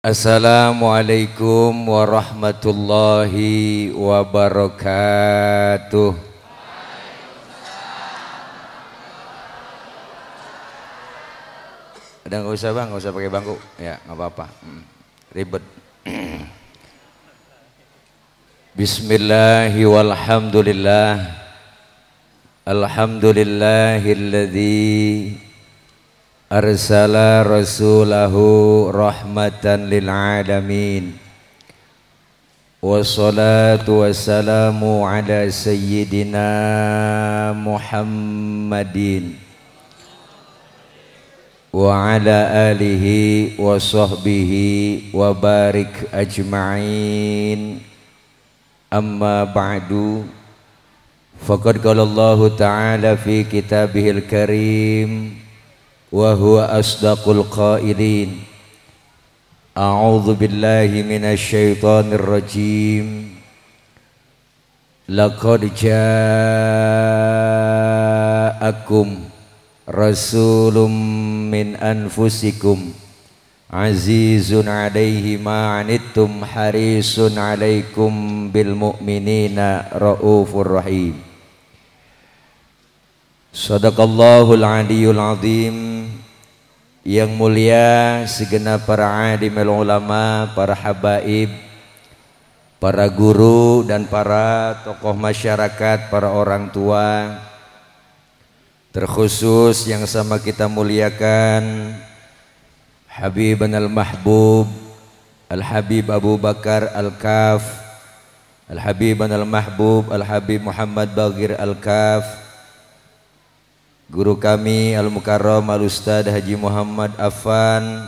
Assalamualaikum warahmatullahi wabarakatuh. Ada nggak usah bang, nggak usah pakai bangku, ya nggak apa-apa, ribet. Bismillahi walhamdulillah, alhamdulillahilladzi arsala rasulahu rahmatan lil alamin. Wassalatu wassalamu ala sayyidina Muhammadin wa ala alihi wa sahbihi wa barik ajma'in. Amma ba'du, faqad qala Allah ta'ala fi kitabihil karim wa huwa asdaqul qailin. A'udzu billahi minasy syaithanir rajim. Laqad ja'akum rasulun min anfusikum azizun 'alaihi ma 'anittum harisun 'alaikum bil mu'minina raufur rahim. Sadaqallahul aliyul azim. Yang mulia segenap para alim ulama, para habaib, para guru dan para tokoh masyarakat, para orang tua, terkhusus yang sama kita muliakan Habibun al-Mahbub Al-Habib Abu Bakar Al-Kaf, Al-Habibun al-Mahbub Al-Habib Muhammad Baghir Al-Kaf, guru kami Al-Mukarram Al-Ustadz Haji Muhammad Affan,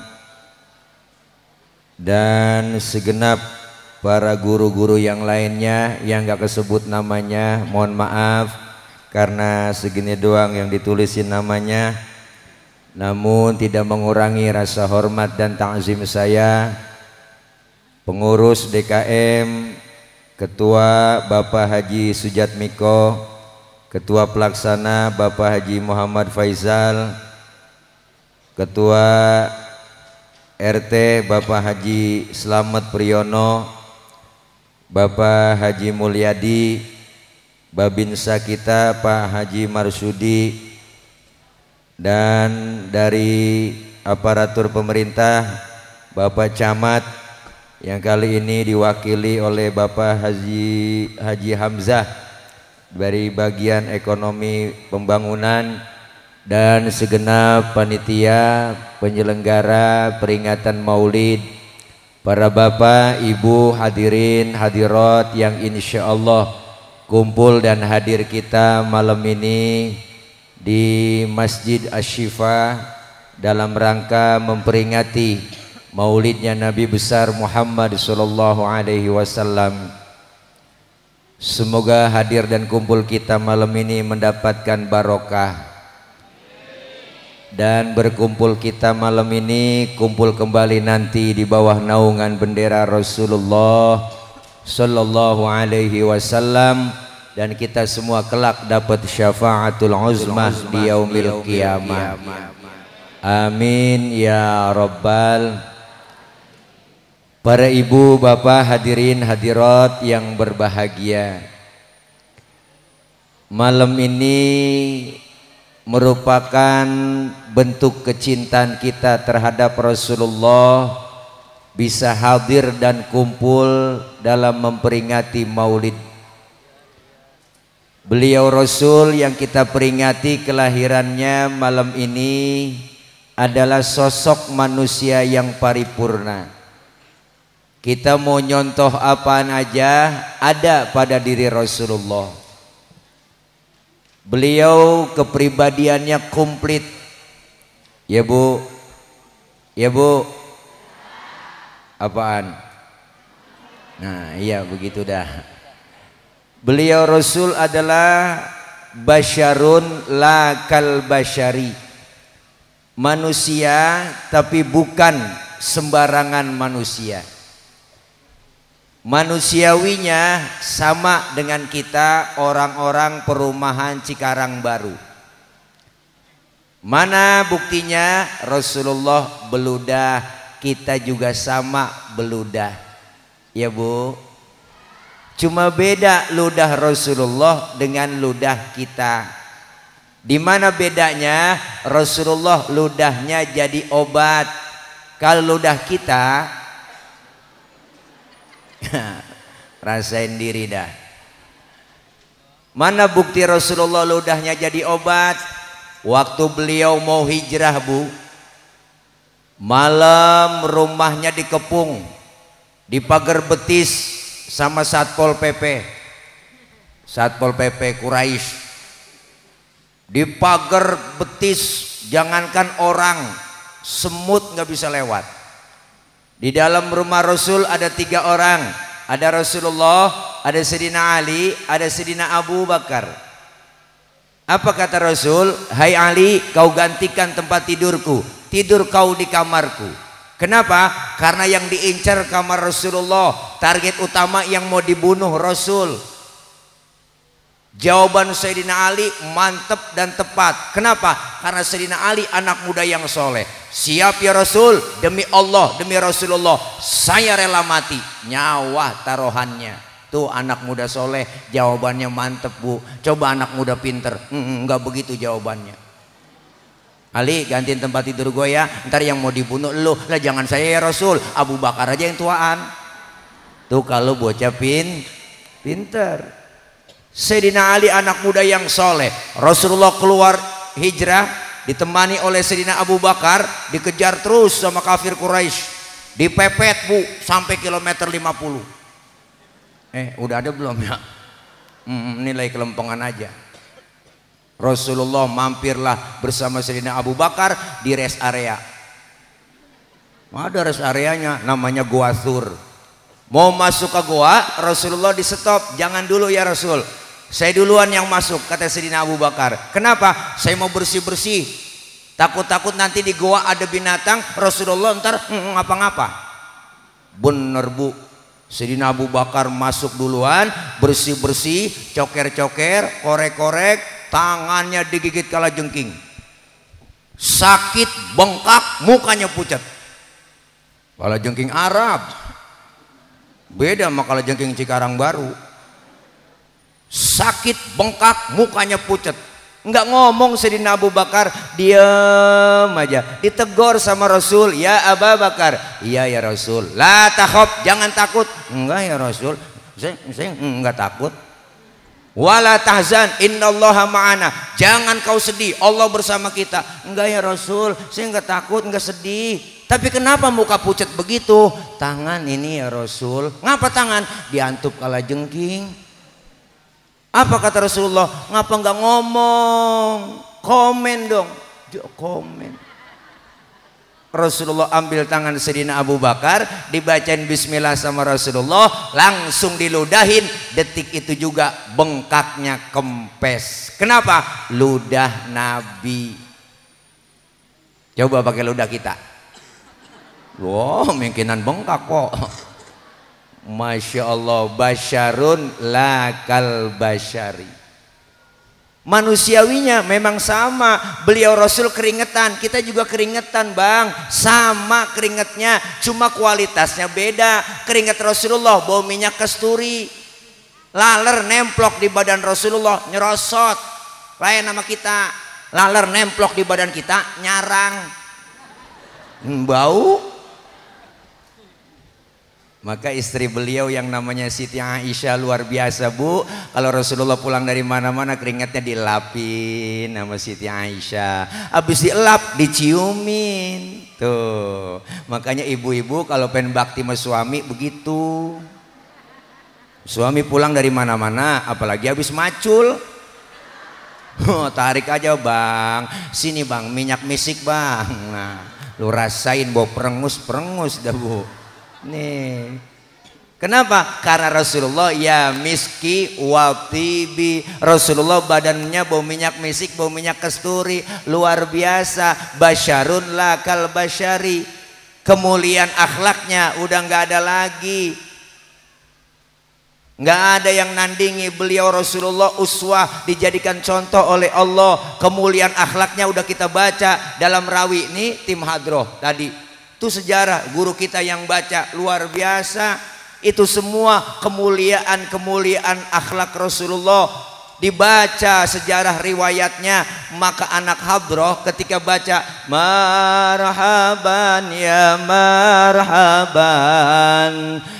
dan segenap para guru-guru yang lainnya yang gak kesebut namanya, mohon maaf karena segini doang yang ditulisin namanya, namun tidak mengurangi rasa hormat dan ta'zim saya. Pengurus DKM, Ketua Bapak Haji Sujatmiko, Ketua Pelaksana Bapak Haji Muhammad Faizal, Ketua RT Bapak Haji Slamet Priyono, Bapak Haji Mulyadi, Babinsa kita Pak Haji Marsudi, dan dari aparatur pemerintah Bapak Camat yang kali ini diwakili oleh Bapak Haji Hamzah dari bagian ekonomi pembangunan, dan segenap panitia penyelenggara peringatan Maulid, para bapak, ibu, hadirin, hadirat yang insya Allah kumpul dan hadir kita malam ini di Masjid Asy-Syifa dalam rangka memperingati Maulidnya Nabi besar Muhammad sallallahu alaihi wasallam. Semoga hadir dan kumpul kita malam ini mendapatkan barokah, dan berkumpul kita malam ini kumpul kembali nanti di bawah naungan bendera Rasulullah sallallahu alaihi wasallam, dan kita semua kelak dapat syafaatul uzmah di yaumil qiyamah. Amin ya rabbal. Para ibu, bapak, hadirin, hadirat yang berbahagia, malam ini merupakan bentuk kecintaan kita terhadap Rasulullah, bisa hadir dan kumpul dalam memperingati Maulid beliau Rasul yang kita peringati kelahirannya malam ini adalah sosok manusia yang paripurna. Kita mau nyontoh apaan aja ada pada diri Rasulullah. Beliau kepribadiannya komplit. Ya bu, ya bu, apaan? Nah iya begitu dah. Beliau Rasul adalah basyarun la kal basyari, manusia tapi bukan sembarangan manusia. Manusiawinya sama dengan kita orang-orang perumahan Cikarang Baru. Mana buktinya? Rasulullah beludah kita juga sama beludah. Ya Bu, cuma beda ludah Rasulullah dengan ludah kita. Di mana bedanya? Rasulullah ludahnya jadi obat. Kalau ludah kita rasain diri dah. Mana bukti Rasulullah ludahnya jadi obat? Waktu beliau mau hijrah Bu, malam rumahnya dikepung, di pagar betis sama Satpol PP. Satpol PP Quraisy. Di pagar betis, jangankan orang, semut nggak bisa lewat. Di dalam rumah Rasul ada 3 orang. Ada Rasulullah, ada Sayyidina Ali, ada Sayyidina Abu Bakar. Apa kata Rasul? Hai Ali, kau gantikan tempat tidurku, tidur kau di kamarku. Kenapa? Karena yang diincar kamar Rasulullah, target utama yang mau dibunuh Rasul. Jawaban Sayyidina Ali mantap dan tepat. Kenapa? Karena Sayyidina Ali anak muda yang soleh. Siap ya Rasul, demi Allah, demi Rasulullah, saya rela mati. Nyawa taruhannya. Tuh anak muda soleh, jawabannya mantep Bu. Coba anak muda pinter, enggak begitu jawabannya. Ali, gantiin tempat tidur gue ya, ntar yang mau dibunuh lu. Lah jangan saya ya Rasul, Abu Bakar aja yang tuaan. Tuh kalau bocah pinter. Sayyidina Ali anak muda yang soleh. Rasulullah keluar hijrah ditemani oleh Sayyidina Abu Bakar, dikejar terus sama kafir Quraisy, dipepet Bu sampai kilometer 50. Udah ada belum ya? Nilai kelempengan aja. Rasulullah mampirlah bersama Sayyidina Abu Bakar di rest area. Ada rest areanya, namanya Gua Thur. Mau masuk ke gua, Rasulullah di stop. Jangan dulu ya Rasul, saya duluan yang masuk, kata Sayyidina Abu Bakar. Kenapa? Saya mau bersih-bersih. Takut-takut nanti di gua ada binatang, Rasulullah ntar ngapa-ngapa. Bener Bu, Sayyidina Abu Bakar masuk duluan, bersih-bersih, coker-coker, korek-korek, tangannya digigit kalajengking. Sakit, bengkak, mukanya pucat. Kalajengking Arab beda sama kalajengking Cikarang Baru. Sakit, bengkak, mukanya pucat. Enggak ngomong Sayyidina Abu Bakar, diam aja. Ditegur sama Rasul, ya Abu Bakar. Iya ya Rasul. La takhaf, jangan takut. Enggak ya Rasul, saya enggak takut. Wala tahzan, innallaha ma'ana. Jangan kau sedih, Allah bersama kita. Enggak ya Rasul, saya enggak takut, enggak sedih. Tapi kenapa muka pucat begitu? Tangan ini ya Rasul. Ngapa tangan? Diantup kalajengking. Apa kata Rasulullah? Ngapa nggak ngomong? Komen dong. Dia komen. Rasulullah ambil tangan Sayyidina Abu Bakar, dibacain bismillah sama Rasulullah, langsung diludahin. Detik itu juga bengkaknya kempes. Kenapa? Ludah Nabi. Coba pakai ludah kita. Wow, mungkinan bengkak kok. Masya Allah, basyarun lakal basyari. Manusiawinya memang sama. Beliau Rasul keringetan, kita juga keringetan Bang. Sama keringetnya, cuma kualitasnya beda. Keringet Rasulullah bau minyak kasturi, laler nemplok di badan Rasulullah nyerosot. Lain nama kita, laler nemplok di badan kita nyarang, bau. Maka istri beliau yang namanya Siti Aisyah luar biasa Bu. Kalau Rasulullah pulang dari mana-mana keringatnya dilapin sama Siti Aisyah. Habis dielap diciumin. Tuh. Makanya ibu-ibu kalau pengen bakti sama suami begitu. Suami pulang dari mana-mana apalagi habis macul. Tarik aja Bang. Sini Bang, minyak misik Bang. Nah, lu rasain bau perengus-perengus dah Bu. Nih, kenapa? Karena Rasulullah ya miski wa tibi. Rasulullah badannya bau minyak misik, bau minyak kasturi, luar biasa. Basyarun lakal basyari. Kemuliaan akhlaknya udah nggak ada lagi. Nggak ada yang nandingi beliau. Rasulullah uswah, dijadikan contoh oleh Allah. Kemuliaan akhlaknya udah kita baca dalam rawi ini tim hadroh tadi. Itu sejarah guru kita yang baca luar biasa. Itu semua kemuliaan akhlak Rasulullah dibaca sejarah riwayatnya. Maka anak hadroh ketika baca marhaban ya marhaban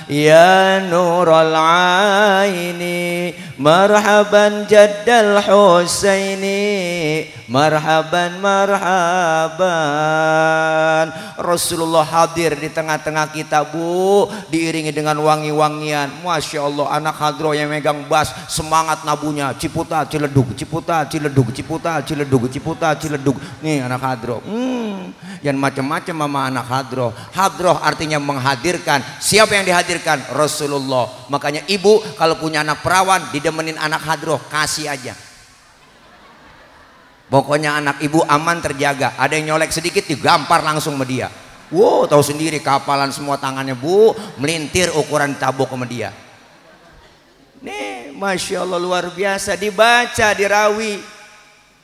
ya nurul aini marhaban jaddal husaini marhaban marhaban. Rasulullah hadir di tengah-tengah kita, Bu, diiringi dengan wangi-wangian. Masya Allah, anak hadroh yang megang bass, semangat nabunya, ciputa ciledug, ciputa ciledug, ciputa ciledug, ciputa ciledug. Nih anak hadroh, yang macam-macam mama anak hadroh. Hadroh artinya menghadirkan. Siapa yang dihadirkan? Rasulullah. Makanya ibu kalau punya anak perawan, didemenin anak hadroh, kasih aja. Pokoknya anak ibu aman, terjaga. Ada yang nyolek sedikit digampar langsung sama dia. Wow, tahu sendiri kapalan semua tangannya, Bu, melintir ukuran tabok sama dia. Nih, Masya Allah, luar biasa. Dibaca, dirawi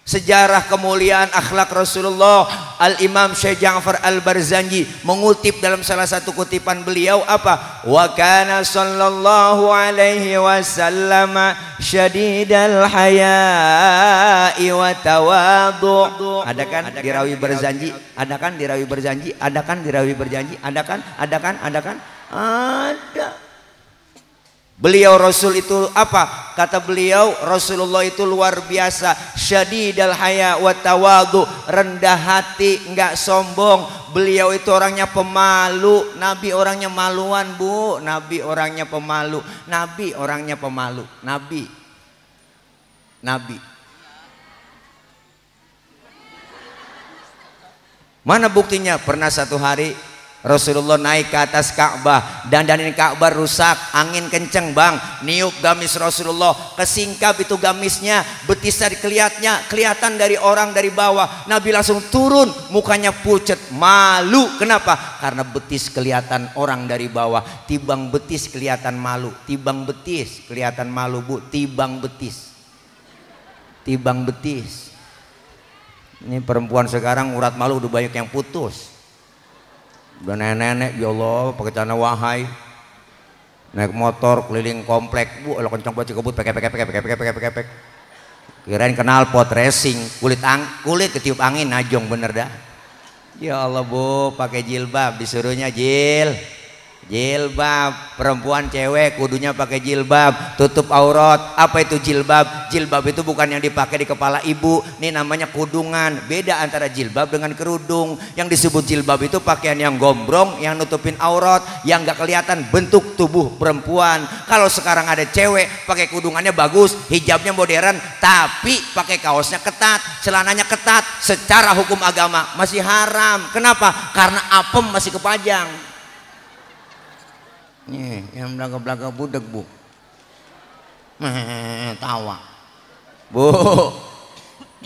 sejarah kemuliaan akhlak Rasulullah. Al-Imam Syekh Ja'far Al-Barzanji mengutip dalam salah satu kutipan beliau apa? Wa kana sallallahu alaihi wasallam syadidal haya'i wa tawadhu. Ada kan dirawi berjanji? Ada kan dirawi berjanji? Ada kan dirawi berjanji? Ada kan? Ada kan? Ada kan? Ada. Beliau Rasul itu apa? Kata beliau, Rasulullah itu luar biasa, syadidal haya wa tawadhu, rendah hati, enggak sombong. Beliau itu orangnya pemalu. Nabi orangnya maluan, Bu. Nabi orangnya pemalu. Nabi orangnya pemalu. Nabi. Mana buktinya? Pernah satu hari Rasulullah naik ke atas Ka'bah, dandanin Ka'bah rusak, angin kenceng, Bang, niup gamis Rasulullah, kesingkap itu gamisnya, betisnya kelihatan dari orang dari bawah. Nabi langsung turun, mukanya pucet, malu. Kenapa? Karena betis kelihatan orang dari bawah. Tibang betis kelihatan malu. Tibang betis kelihatan malu, Bu. Tibang betis. Ini perempuan sekarang urat malu udah banyak yang putus. Udah nenek-nenek, ya Allah, pakai celana wahai, naik motor keliling komplek, Bu, kalau kencang banget kebut, pek. Kirain kenal pot racing, kulit ketiup angin, najong bener dah. Ya Allah, Bu, pakai jilbab, disuruhnya jilbab, perempuan cewek kudunya pakai jilbab, tutup aurat. Apa itu jilbab? Jilbab itu bukan yang dipakai di kepala ibu, ini namanya kudungan. Beda antara jilbab dengan kerudung. Yang disebut jilbab itu pakaian yang gombrong, yang nutupin aurat, yang gak kelihatan bentuk tubuh perempuan. Kalau sekarang ada cewek pakai kudungannya bagus, hijabnya modern, tapi pakai kaosnya ketat, celananya ketat, secara hukum agama masih haram. Kenapa? Karena apem masih kepajang. Nih, yang belakang budek, Bu. Tawa. Bu.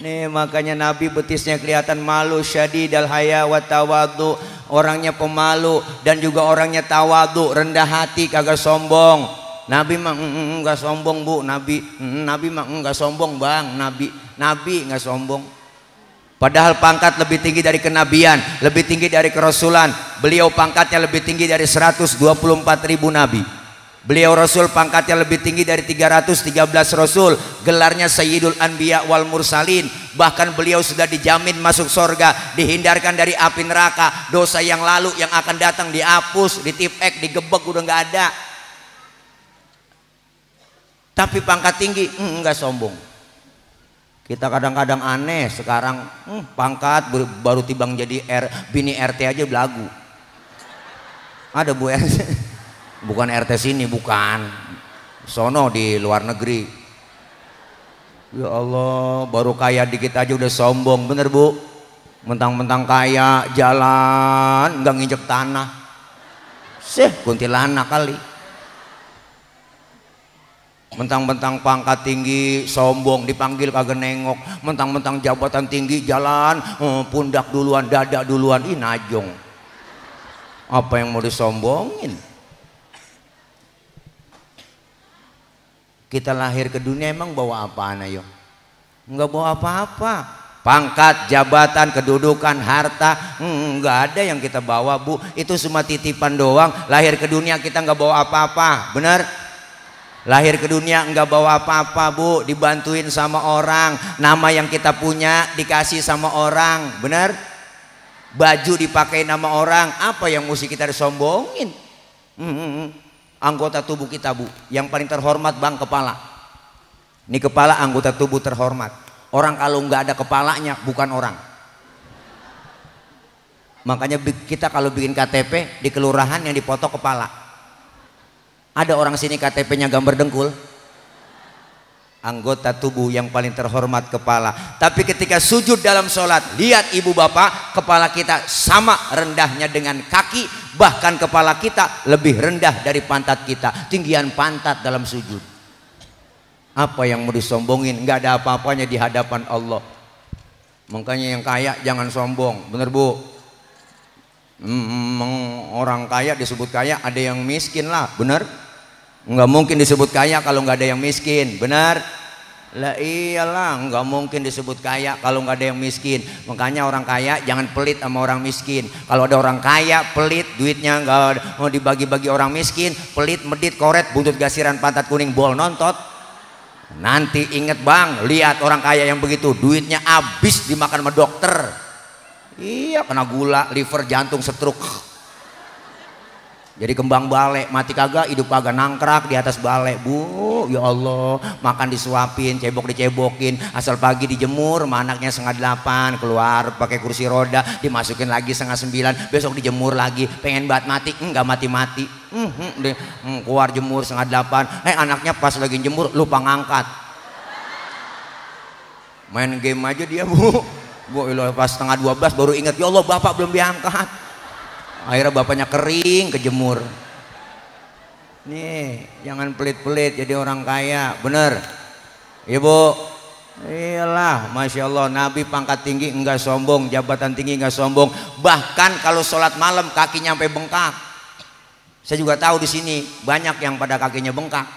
Nih makanya Nabi betisnya kelihatan malu, syadidal haya wa tawadhu, orangnya pemalu dan juga orangnya tawadhu, rendah hati, kagak sombong. Nabi mah enggak sombong, Bu. Nabi mah enggak sombong, Bang. Nabi enggak sombong. Padahal pangkat lebih tinggi dari kenabian, lebih tinggi dari kerasulan. Beliau pangkatnya lebih tinggi dari 124.000 nabi. Beliau Rasul pangkatnya lebih tinggi dari 313 Rasul. Gelarnya Sayyidul Anbiya wal Mursalin. Bahkan beliau sudah dijamin masuk sorga, dihindarkan dari api neraka. Dosa yang lalu yang akan datang dihapus, ditipek, digebek, udah nggak ada. Tapi pangkat tinggi enggak sombong. Kita kadang-kadang aneh sekarang, pangkat baru tibang jadi bini RT aja belagu. Ada, Bu, RT. Bukan RT sini, bukan. Sono di luar negeri. Ya Allah, baru kaya dikit aja udah sombong, bener, Bu? Mentang-mentang kaya, jalan nggak nginjek tanah. Kuntilanak kali. Mentang-mentang pangkat tinggi sombong, dipanggil kagak nengok. Mentang-mentang jabatan tinggi jalan pundak duluan, dada duluan. Ih, najong. Apa yang mau disombongin? Kita lahir ke dunia emang bawa apaan, ayo? Enggak bawa apa-apa. Pangkat, jabatan, kedudukan, harta, nggak ada yang kita bawa, Bu. Itu cuma titipan doang. Lahir ke dunia kita nggak bawa apa-apa, benar? Lahir ke dunia nggak bawa apa-apa, Bu. Dibantuin sama orang. Nama yang kita punya dikasih sama orang, benar? Baju dipakai nama orang. Apa yang mesti kita disombongin? Anggota tubuh kita, Bu, yang paling terhormat, Bang, kepala. Ini kepala anggota tubuh terhormat. Orang kalau nggak ada kepalanya bukan orang. Makanya kita kalau bikin KTP di kelurahan yang dipoto kepala. Ada orang sini KTP-nya gambar dengkul. Anggota tubuh yang paling terhormat kepala. Tapi ketika sujud dalam sholat, lihat ibu bapak, kepala kita sama rendahnya dengan kaki. Bahkan kepala kita lebih rendah dari pantat kita. Tinggian pantat dalam sujud. Apa yang mau disombongin? Nggak ada apa-apanya di hadapan Allah. Makanya yang kaya jangan sombong, bener, Bu? Orang kaya disebut kaya, ada yang miskin lah, bener? Nggak mungkin disebut kaya kalau nggak ada yang miskin, bener? Lah iyalah, nggak mungkin disebut kaya kalau nggak ada yang miskin. Makanya orang kaya jangan pelit sama orang miskin. Kalau ada orang kaya pelit, duitnya nggak mau dibagi-bagi orang miskin, pelit, medit, koret, buntut gasiran, pantat kuning, bol nontot. Nanti inget, Bang, lihat orang kaya yang begitu, duitnya habis dimakan sama dokter. Iya, kena gula, liver, jantung, stroke. Jadi kembang bale, mati kagak, hidup kagak, nangkrak di atas bale, Bu. Ya Allah, makan disuapin, cebok dicebokin, asal pagi dijemur, anaknya 7:30, keluar pakai kursi roda, dimasukin lagi 8:30, besok dijemur lagi, pengen banget mati, enggak mati-mati. Keluar jemur 7:30, anaknya pas lagi jemur lupa ngangkat. Main game aja dia, Bu. Pas 11:30 baru ingat, ya Allah, bapak belum diangkat. Akhirnya bapaknya kering kejemur. Nih, jangan pelit-pelit jadi orang kaya, bener? Ibu, iyalah, Masya Allah, Nabi pangkat tinggi enggak sombong, jabatan tinggi enggak sombong. Bahkan kalau sholat malam kakinya sampai bengkak. Saya juga tahu di sini banyak yang pada kakinya bengkak.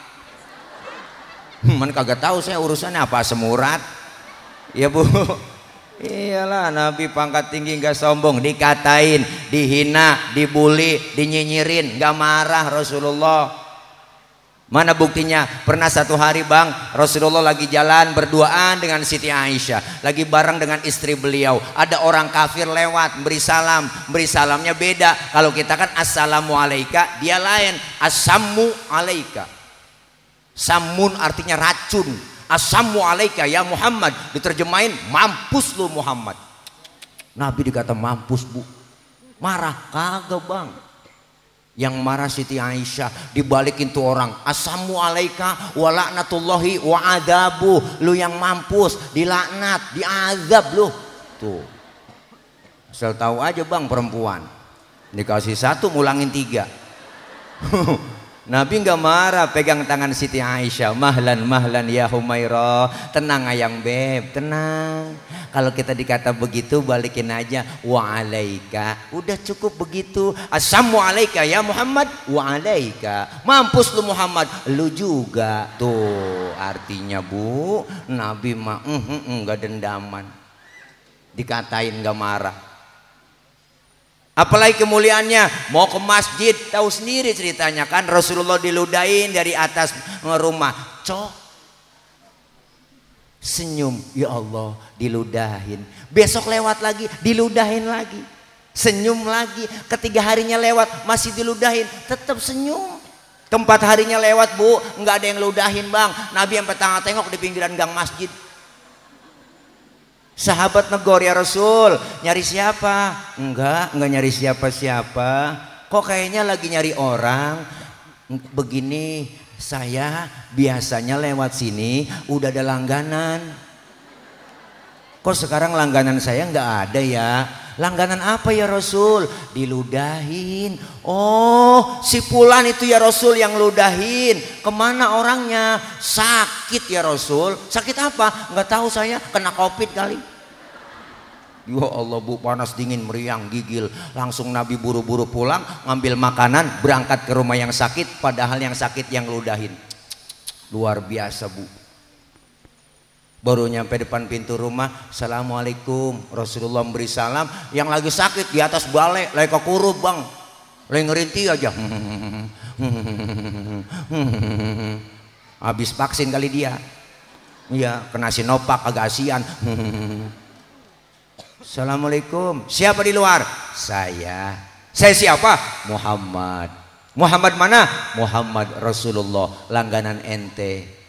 Man kagak tahu saya urusannya apa, semurat. Ya, Bu. Iyalah, Nabi pangkat tinggi nggak sombong, dikatain, dihina, dibully, dinyinyirin, nggak marah Rasulullah. Mana buktinya? Pernah satu hari, Bang, Rasulullah lagi jalan berduaan dengan Siti Aisyah, lagi bareng dengan istri beliau. Ada orang kafir lewat beri salam, beri salamnya beda. Kalau kita kan assalamu alaika, dia lain, assamu alaika. Samun artinya racun. Assamu alaika ya Muhammad, diterjemahin mampus lu Muhammad. Nabi dikata mampus, Bu. Marah kagak, Bang. Yang marah Siti Aisyah, dibalikin tuh orang, assamu alaika wa la'natullahi wa adabu. Lu yang mampus, dilaknat, diazab lu. Tuh. Asal tahu aja, Bang, perempuan dikasih satu ngulangin 3. Nabi nggak marah, pegang tangan Siti Aisyah, mahlan mahlan ya Humairah, tenang ayang beb, tenang. Kalau kita dikata begitu balikin aja, wa alaika, udah cukup begitu. Assamu alaika ya Muhammad, wa alaika, mampus lu Muhammad, lu juga. Tuh artinya, Bu, Nabi mah nggak dendaman, dikatain nggak marah. Apalagi kemuliaannya, mau ke masjid, tahu sendiri ceritanya kan, Rasulullah diludahin dari atas rumah, senyum, ya Allah, diludahin. Besok lewat lagi, diludahin lagi, senyum lagi. Ketiga harinya lewat, masih diludahin, tetap senyum. Keempat harinya lewat, Bu, nggak ada yang ludahin, Bang. Nabi sampai tengok di pinggiran gang masjid. Sahabat negor, ya Rasul, nyari siapa? Enggak nyari siapa-siapa. Kok kayaknya lagi nyari orang? Begini, saya biasanya lewat sini udah ada langganan. Kok sekarang langganan saya nggak ada ya? Langganan apa ya Rasul? Diludahin. Oh, si Fulan itu ya Rasul yang ludahin. Kemana orangnya? Sakit ya Rasul. Sakit apa? Nggak tahu saya, kena COVID kali. Ya Allah, Bu, panas dingin meriang gigil. Langsung Nabi buru-buru pulang, ngambil makanan, berangkat ke rumah yang sakit. Padahal yang sakit yang ludahin. Luar biasa, Bu. Baru nyampe depan pintu rumah, assalamualaikum. Rasulullah memberi salam. Yang lagi sakit di atas balai, lagi kekurub bang, lagi ngerinti aja. Habis vaksin kali dia. Iya, kena Sinovac agak asian. Assalamualaikum. Siapa di luar? Saya. Saya siapa? Muhammad. Muhammad mana? Muhammad Rasulullah, langganan ente.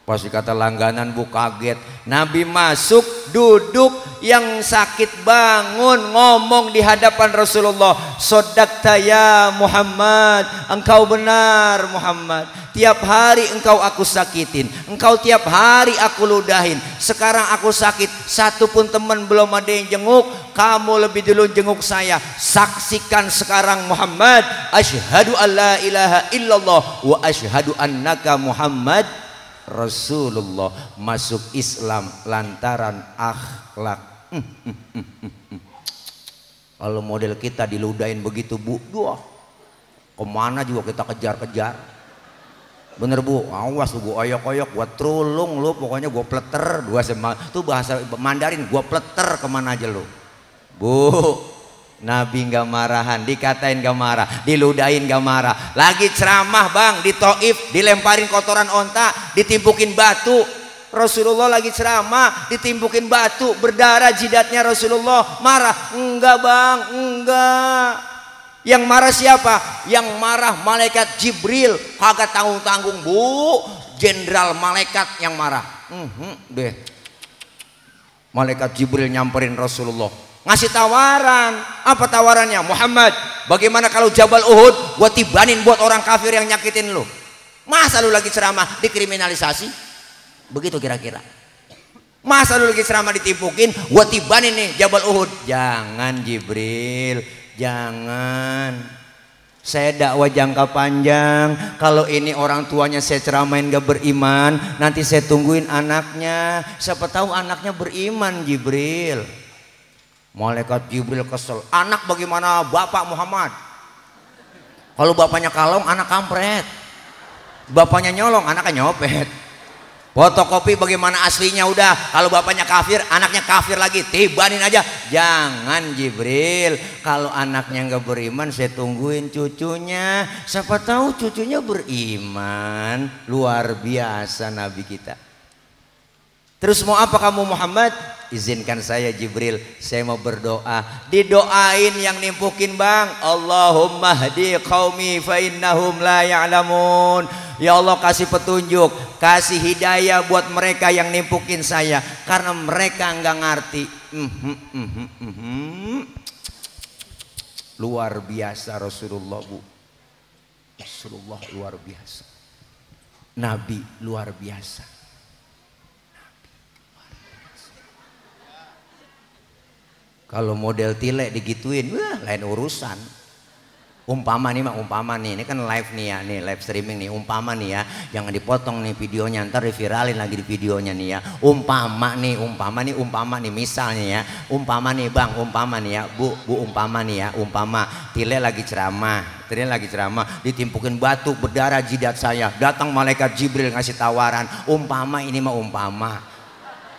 Pasti kata langganan, bu kaget. Nabi masuk, duduk, yang sakit bangun, ngomong di hadapan Rasulullah, sodakta ya Muhammad, engkau benar Muhammad, tiap hari engkau aku sakitin, engkau tiap hari aku ludahin, sekarang aku sakit, satu pun teman belum ada yang jenguk, kamu lebih dulu jenguk saya. Saksikan sekarang Muhammad, asyhadu an la ilaha illallah wa asyhadu annaka Muhammad Rasulullah. Masuk Islam lantaran akhlak. Kalau model kita diludahin begitu bu, doa kemana juga kita kejar-kejar. Bener bu, awas lu, gua oyok-oyok, gua trulung lu, pokoknya gua pleter. Dua sama tuh bahasa Mandarin, gua pleter kemana aja lu. Bu, Nabi nggak marahan, dikatain nggak marah, diludahin nggak marah. Lagi ceramah bang di Taif, dilemparin kotoran onta, ditimpukin batu. Rasulullah lagi ceramah, ditimpukin batu, berdarah jidatnya Rasulullah. Marah? Enggak bang, enggak. Yang marah siapa? Yang marah malaikat Jibril. Kagak tanggung-tanggung bu, jenderal malaikat yang marah. Deh, malaikat Jibril nyamperin Rasulullah, ngasih tawaran. Apa tawarannya? Muhammad, bagaimana kalau Jabal Uhud gua tibanin buat orang kafir yang nyakitin lu? Masa lu lagi ceramah dikriminalisasi? Begitu kira-kira. Masa lu lagi ceramah ditimpukin, gua tibanin nih Jabal Uhud? Jangan Jibril, jangan. Saya dakwah jangka panjang. Kalau ini orang tuanya saya ceramain gak beriman, nanti saya tungguin anaknya. Siapa tahu anaknya beriman Jibril. Malaikat Jibril kesel. Anak bagaimana bapak Muhammad? Kalau bapaknya kalong, anak kampret. Bapaknya nyolong, anaknya nyopet. Fotokopi bagaimana aslinya udah. Kalau bapaknya kafir, anaknya kafir lagi. Tibanin aja. Jangan Jibril. Kalau anaknya nggak beriman, saya tungguin cucunya. Siapa tahu cucunya beriman. Luar biasa Nabi kita. Terus mau apa kamu Muhammad? Izinkan saya Jibril, saya mau berdoa. Didoain yang nimpukin bang. Allahumma hdi qaumi fa innahum la ya'lamun. Ya Allah kasih petunjuk, kasih hidayah buat mereka yang nimpukin saya, karena mereka nggak ngerti. Luar biasa Rasulullah bu. Rasulullah luar biasa. Nabi luar biasa. Kalau model tilek digituin, wah lain urusan. Umpama nih mak, umpama nih, ini kan live nih ya, nih live streaming nih. Umpama nih ya, jangan dipotong nih videonya, ntar diviralin lagi di videonya nih ya. Umpama nih, misalnya ya. Umpama nih bang, umpama nih ya, bu umpama nih ya, umpama tilek lagi ceramah, ditimpukin batu, berdarah jidat saya. Datang malaikat Jibril ngasih tawaran. Umpama ini mah umpama.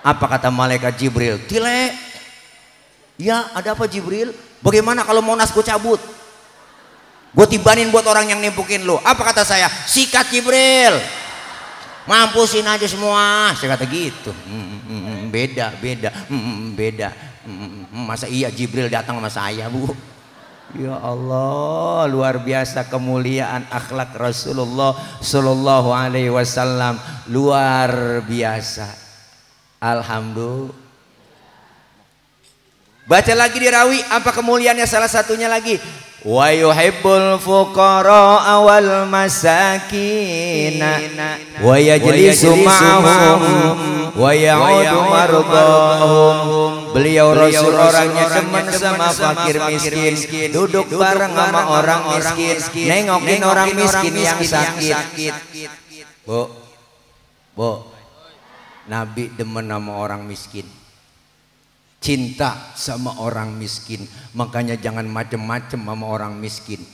Apa kata malaikat Jibril? Tilek. Ya ada apa Jibril? Bagaimana kalau Monas gue cabut? Gue tibanin buat orang yang nimpukin lo. Apa kata saya? Sikat Jibril, mampusin aja semua. Saya kata gitu. Beda. Masa iya Jibril datang sama saya bu? Ya Allah, luar biasa kemuliaan akhlak Rasulullah Sallallahu Alaihi Wasallam, luar biasa. Alhamdulillah. Baca lagi di rawi, apa kemuliaannya? Salah satunya lagi, wa yuhibbul fuqara wal masakin wa yajlisu ma'ahum wa ya'udu mardahum. Beliau Rasul orangnya demen sama fakir miskin, duduk bareng sama orang miskin, nengokin orang miskin yang sakit. Bu, Nabi demen sama orang miskin, cinta sama orang miskin. Makanya jangan macem-macem sama orang miskin.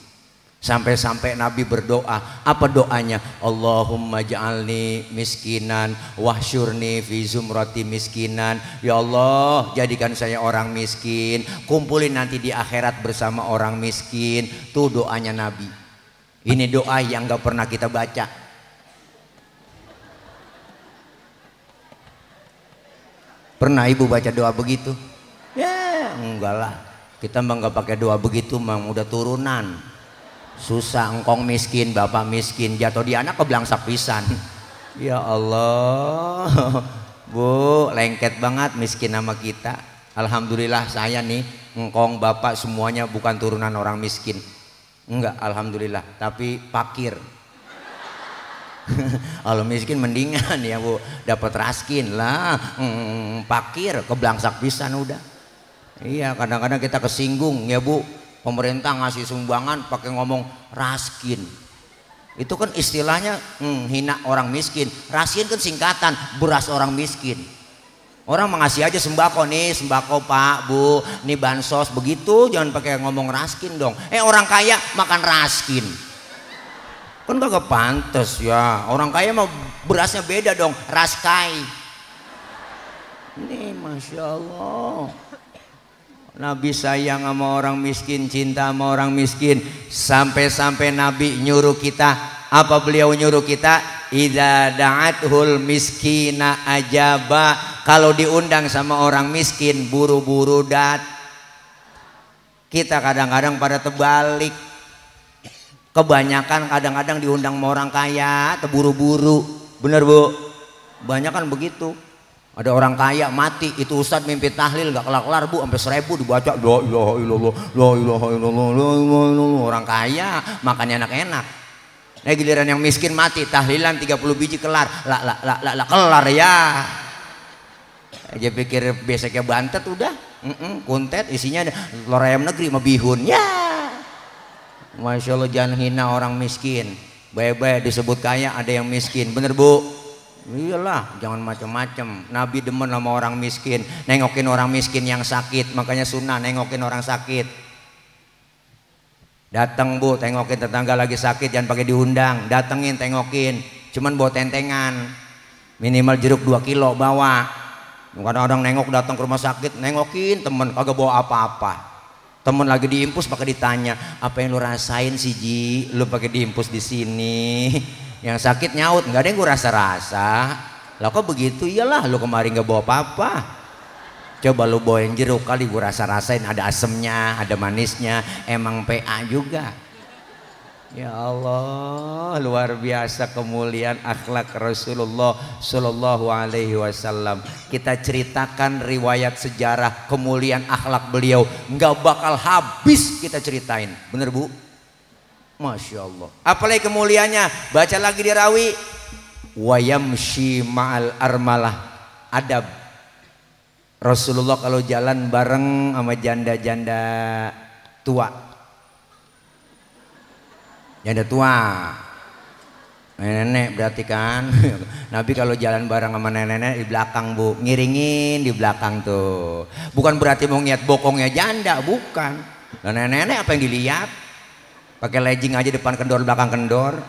Sampai-sampai Nabi berdoa. Apa doanya? Allahumma ja'alni miskinan wahsyurni fi zumrati miskinan. Ya Allah, jadikan saya orang miskin, kumpulin nanti di akhirat bersama orang miskin. Tuh doanya Nabi. Ini doa yang gak pernah kita baca. Pernah ibu baca doa begitu? Ya enggak lah. Kita mah gak pakai doa begitu, mah udah turunan. Susah, engkong miskin, bapak miskin, jatuh di anak kebelangsak pisan. Ya Allah, Bu, lengket banget miskin sama kita. Alhamdulillah saya nih, engkong bapak semuanya bukan turunan orang miskin. Enggak, alhamdulillah, tapi fakir. Kalau miskin mendingan ya Bu, dapat raskin lah. Fakir, kebelangsak pisan udah. Iya, kadang-kadang kita kesinggung ya Bu. Pemerintah ngasih sumbangan pakai ngomong raskin. Itu kan istilahnya hina orang miskin. Raskin kan singkatan beras orang miskin. Orang mengasih aja sembako nih, sembako Pak, Bu, nih bansos begitu, jangan pakai ngomong raskin dong. Orang kaya makan raskin. Kan kagak pantas ya. Orang kaya mah berasnya beda dong, raskai. Ini Masya Allah. Nabi sayang sama orang miskin, cinta sama orang miskin. Sampai-sampai Nabi nyuruh kita. Apa beliau nyuruh kita? Idza da'athul miskina ajaba. Kalau diundang sama orang miskin, buru-buru dat. Kita kadang-kadang pada terbalik. Kebanyakan kadang-kadang diundang sama orang kaya, terburu-buru. Bener Bu? Banyak kan begitu. Ada orang kaya mati, itu ustadz mimpi tahlil gak kelar-kelar Bu, sampai 1000 dibaca. La ilaha illallah, la ilaha illallah, la ilaha illallah. Orang kaya makannya enak-enak. Giliran yang miskin mati, tahlilan 30 biji kelar. La kelar ya. Aja pikir besoknya bantet udah. Kuntet isinya telur ayam negeri sama bihun. Ya. Masya Allah, jangan hina orang miskin. Baik-baik disebut kaya ada yang miskin. Bener Bu? Iyalah, jangan macam-macam. Nabi demen sama orang miskin, nengokin orang miskin yang sakit. Makanya sunnah nengokin orang sakit. Datang Bu, tengokin tetangga lagi sakit, jangan pakai diundang. Datengin, tengokin, cuman bawa tentengan, minimal jeruk 2 kilo bawa. Kadang-kadang nengok datang ke rumah sakit, nengokin temen, kagak bawa apa-apa. Temen lagi diimpus pakai ditanya, apa yang lu rasain sih Ji? Lu pakai diimpus di sini. Yang sakit nyaut, nggak ada yang gue rasa-rasa. Lah kok begitu? Iyalah, lu kemarin nggak bawa apa-apa. Coba lu bawain jeruk kali gue rasa-rasain, ada asemnya, ada manisnya. Emang PA juga. Ya Allah, luar biasa kemuliaan akhlak Rasulullah Shallallahu Alaihi Wasallam. Kita ceritakan riwayat sejarah kemuliaan akhlak beliau, nggak bakal habis kita ceritain. Bener Bu? Masya Allah. Apalagi kemuliaannya, baca lagi di rawi. Wayamshi ma'al armalah. Adab Rasulullah kalau jalan bareng sama janda-janda tua. Janda tua, nenek berarti kan. Nabi kalau jalan bareng sama nenek-nenek di belakang Bu, ngiringin di belakang tuh. Bukan berarti mau niat bokongnya janda, bukan. Nah, nenek-nenek apa yang dilihat? Pakai legging aja depan kendor belakang kendor.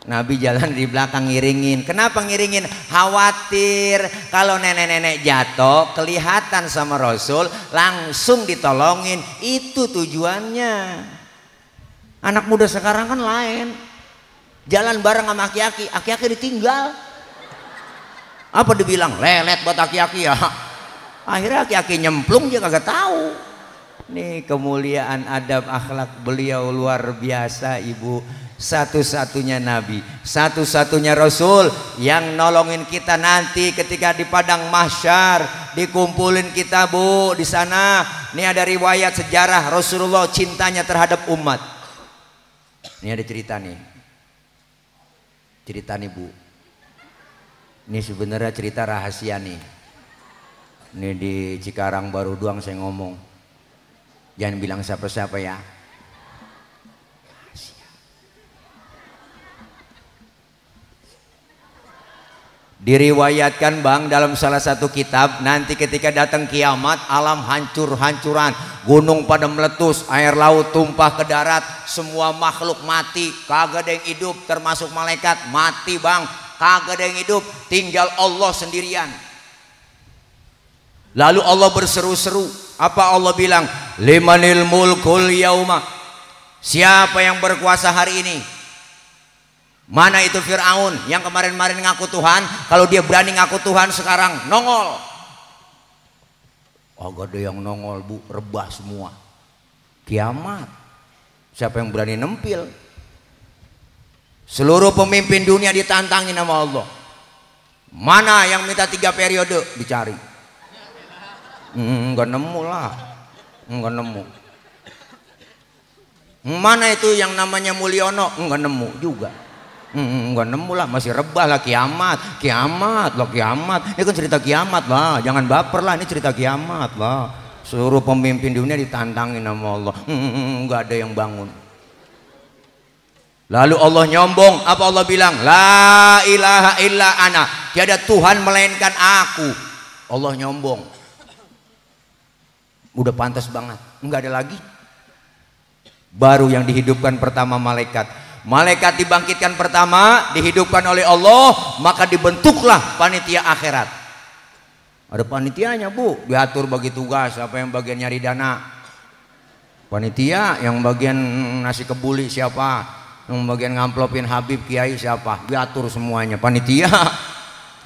Nabi jalan di belakang ngiringin. Kenapa ngiringin? Khawatir kalau nenek-nenek jatuh kelihatan sama Rasul, langsung ditolongin. Itu tujuannya. Anak muda sekarang kan lain. Jalan bareng sama aki-aki, aki-aki ditinggal. Apa dibilang? Lelet buat aki-aki ya. Akhirnya aki-aki nyemplung dia kagak tahu. Nih kemuliaan adab akhlak beliau luar biasa Ibu. Satu-satunya Nabi, satu-satunya Rasul yang nolongin kita nanti ketika di padang mahsyar, dikumpulin kita Bu di sana. Ini ada riwayat sejarah Rasulullah cintanya terhadap umat. Ini ada cerita nih. Cerita nih Bu. Ini sebenarnya cerita rahasia nih. Ini di Cikarang baru doang saya ngomong. Jangan bilang siapa-siapa ya. Diriwayatkan Bang dalam salah satu kitab, nanti ketika datang kiamat alam hancur-hancuran, gunung pada meletus, air laut tumpah ke darat, semua makhluk mati, kagak ada yang hidup, termasuk malaikat mati bang, kagak ada yang hidup, tinggal Allah sendirian. Lalu Allah berseru-seru, apa Allah bilang? Limanil mulkul yauma, siapa yang berkuasa hari ini? Mana itu Fir'aun yang kemarin-kemarin ngaku Tuhan, kalau dia berani ngaku Tuhan sekarang nongol. Agak ada yang nongol bu, rebah semua. Kiamat. Siapa yang berani nempil? Seluruh pemimpin dunia ditantangin sama Allah. Mana yang minta 3 periode? Dicari. Enggak nemu lah. Enggak nemu. Mana itu yang namanya Mulyono? Enggak nemu juga. Enggak nemu lah, masih rebah lah. Kiamat, kiamat lah, kiamat. Ini kan cerita kiamat lah, jangan baper lah, ini cerita kiamat lah. Seluruh pemimpin dunia ditantangin sama Allah, enggak ada yang bangun. Lalu Allah nyombong, apa Allah bilang? La ilaha illa ana, tiada Tuhan melainkan aku. Allah nyombong. Udah pantas banget, enggak ada lagi. Baru yang dihidupkan pertama malaikat. Malaikat dibangkitkan pertama, dihidupkan oleh Allah, maka dibentuklah panitia akhirat. Ada panitianya bu, diatur bagi tugas, apa yang bagian nyari dana panitia, yang bagian nasi kebuli siapa, yang bagian ngamplopin Habib Kiai siapa, diatur semuanya panitia.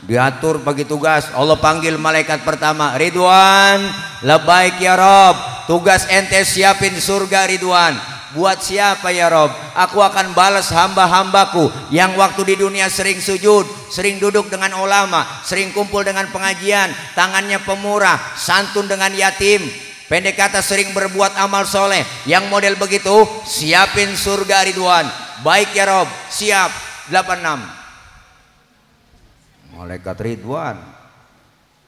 Diatur bagi tugas. Allah panggil malaikat pertama, Ridwan, labaik ya Rob, tugas ente siapin surga Ridwan. Buat siapa ya Rob? Aku akan balas hamba-hambaku yang waktu di dunia sering sujud, sering duduk dengan ulama, sering kumpul dengan pengajian, tangannya pemurah, santun dengan yatim, pendek kata sering berbuat amal soleh. Yang model begitu siapin surga Ridwan. Baik ya Rob, siap. 86 malaikat Ridwan.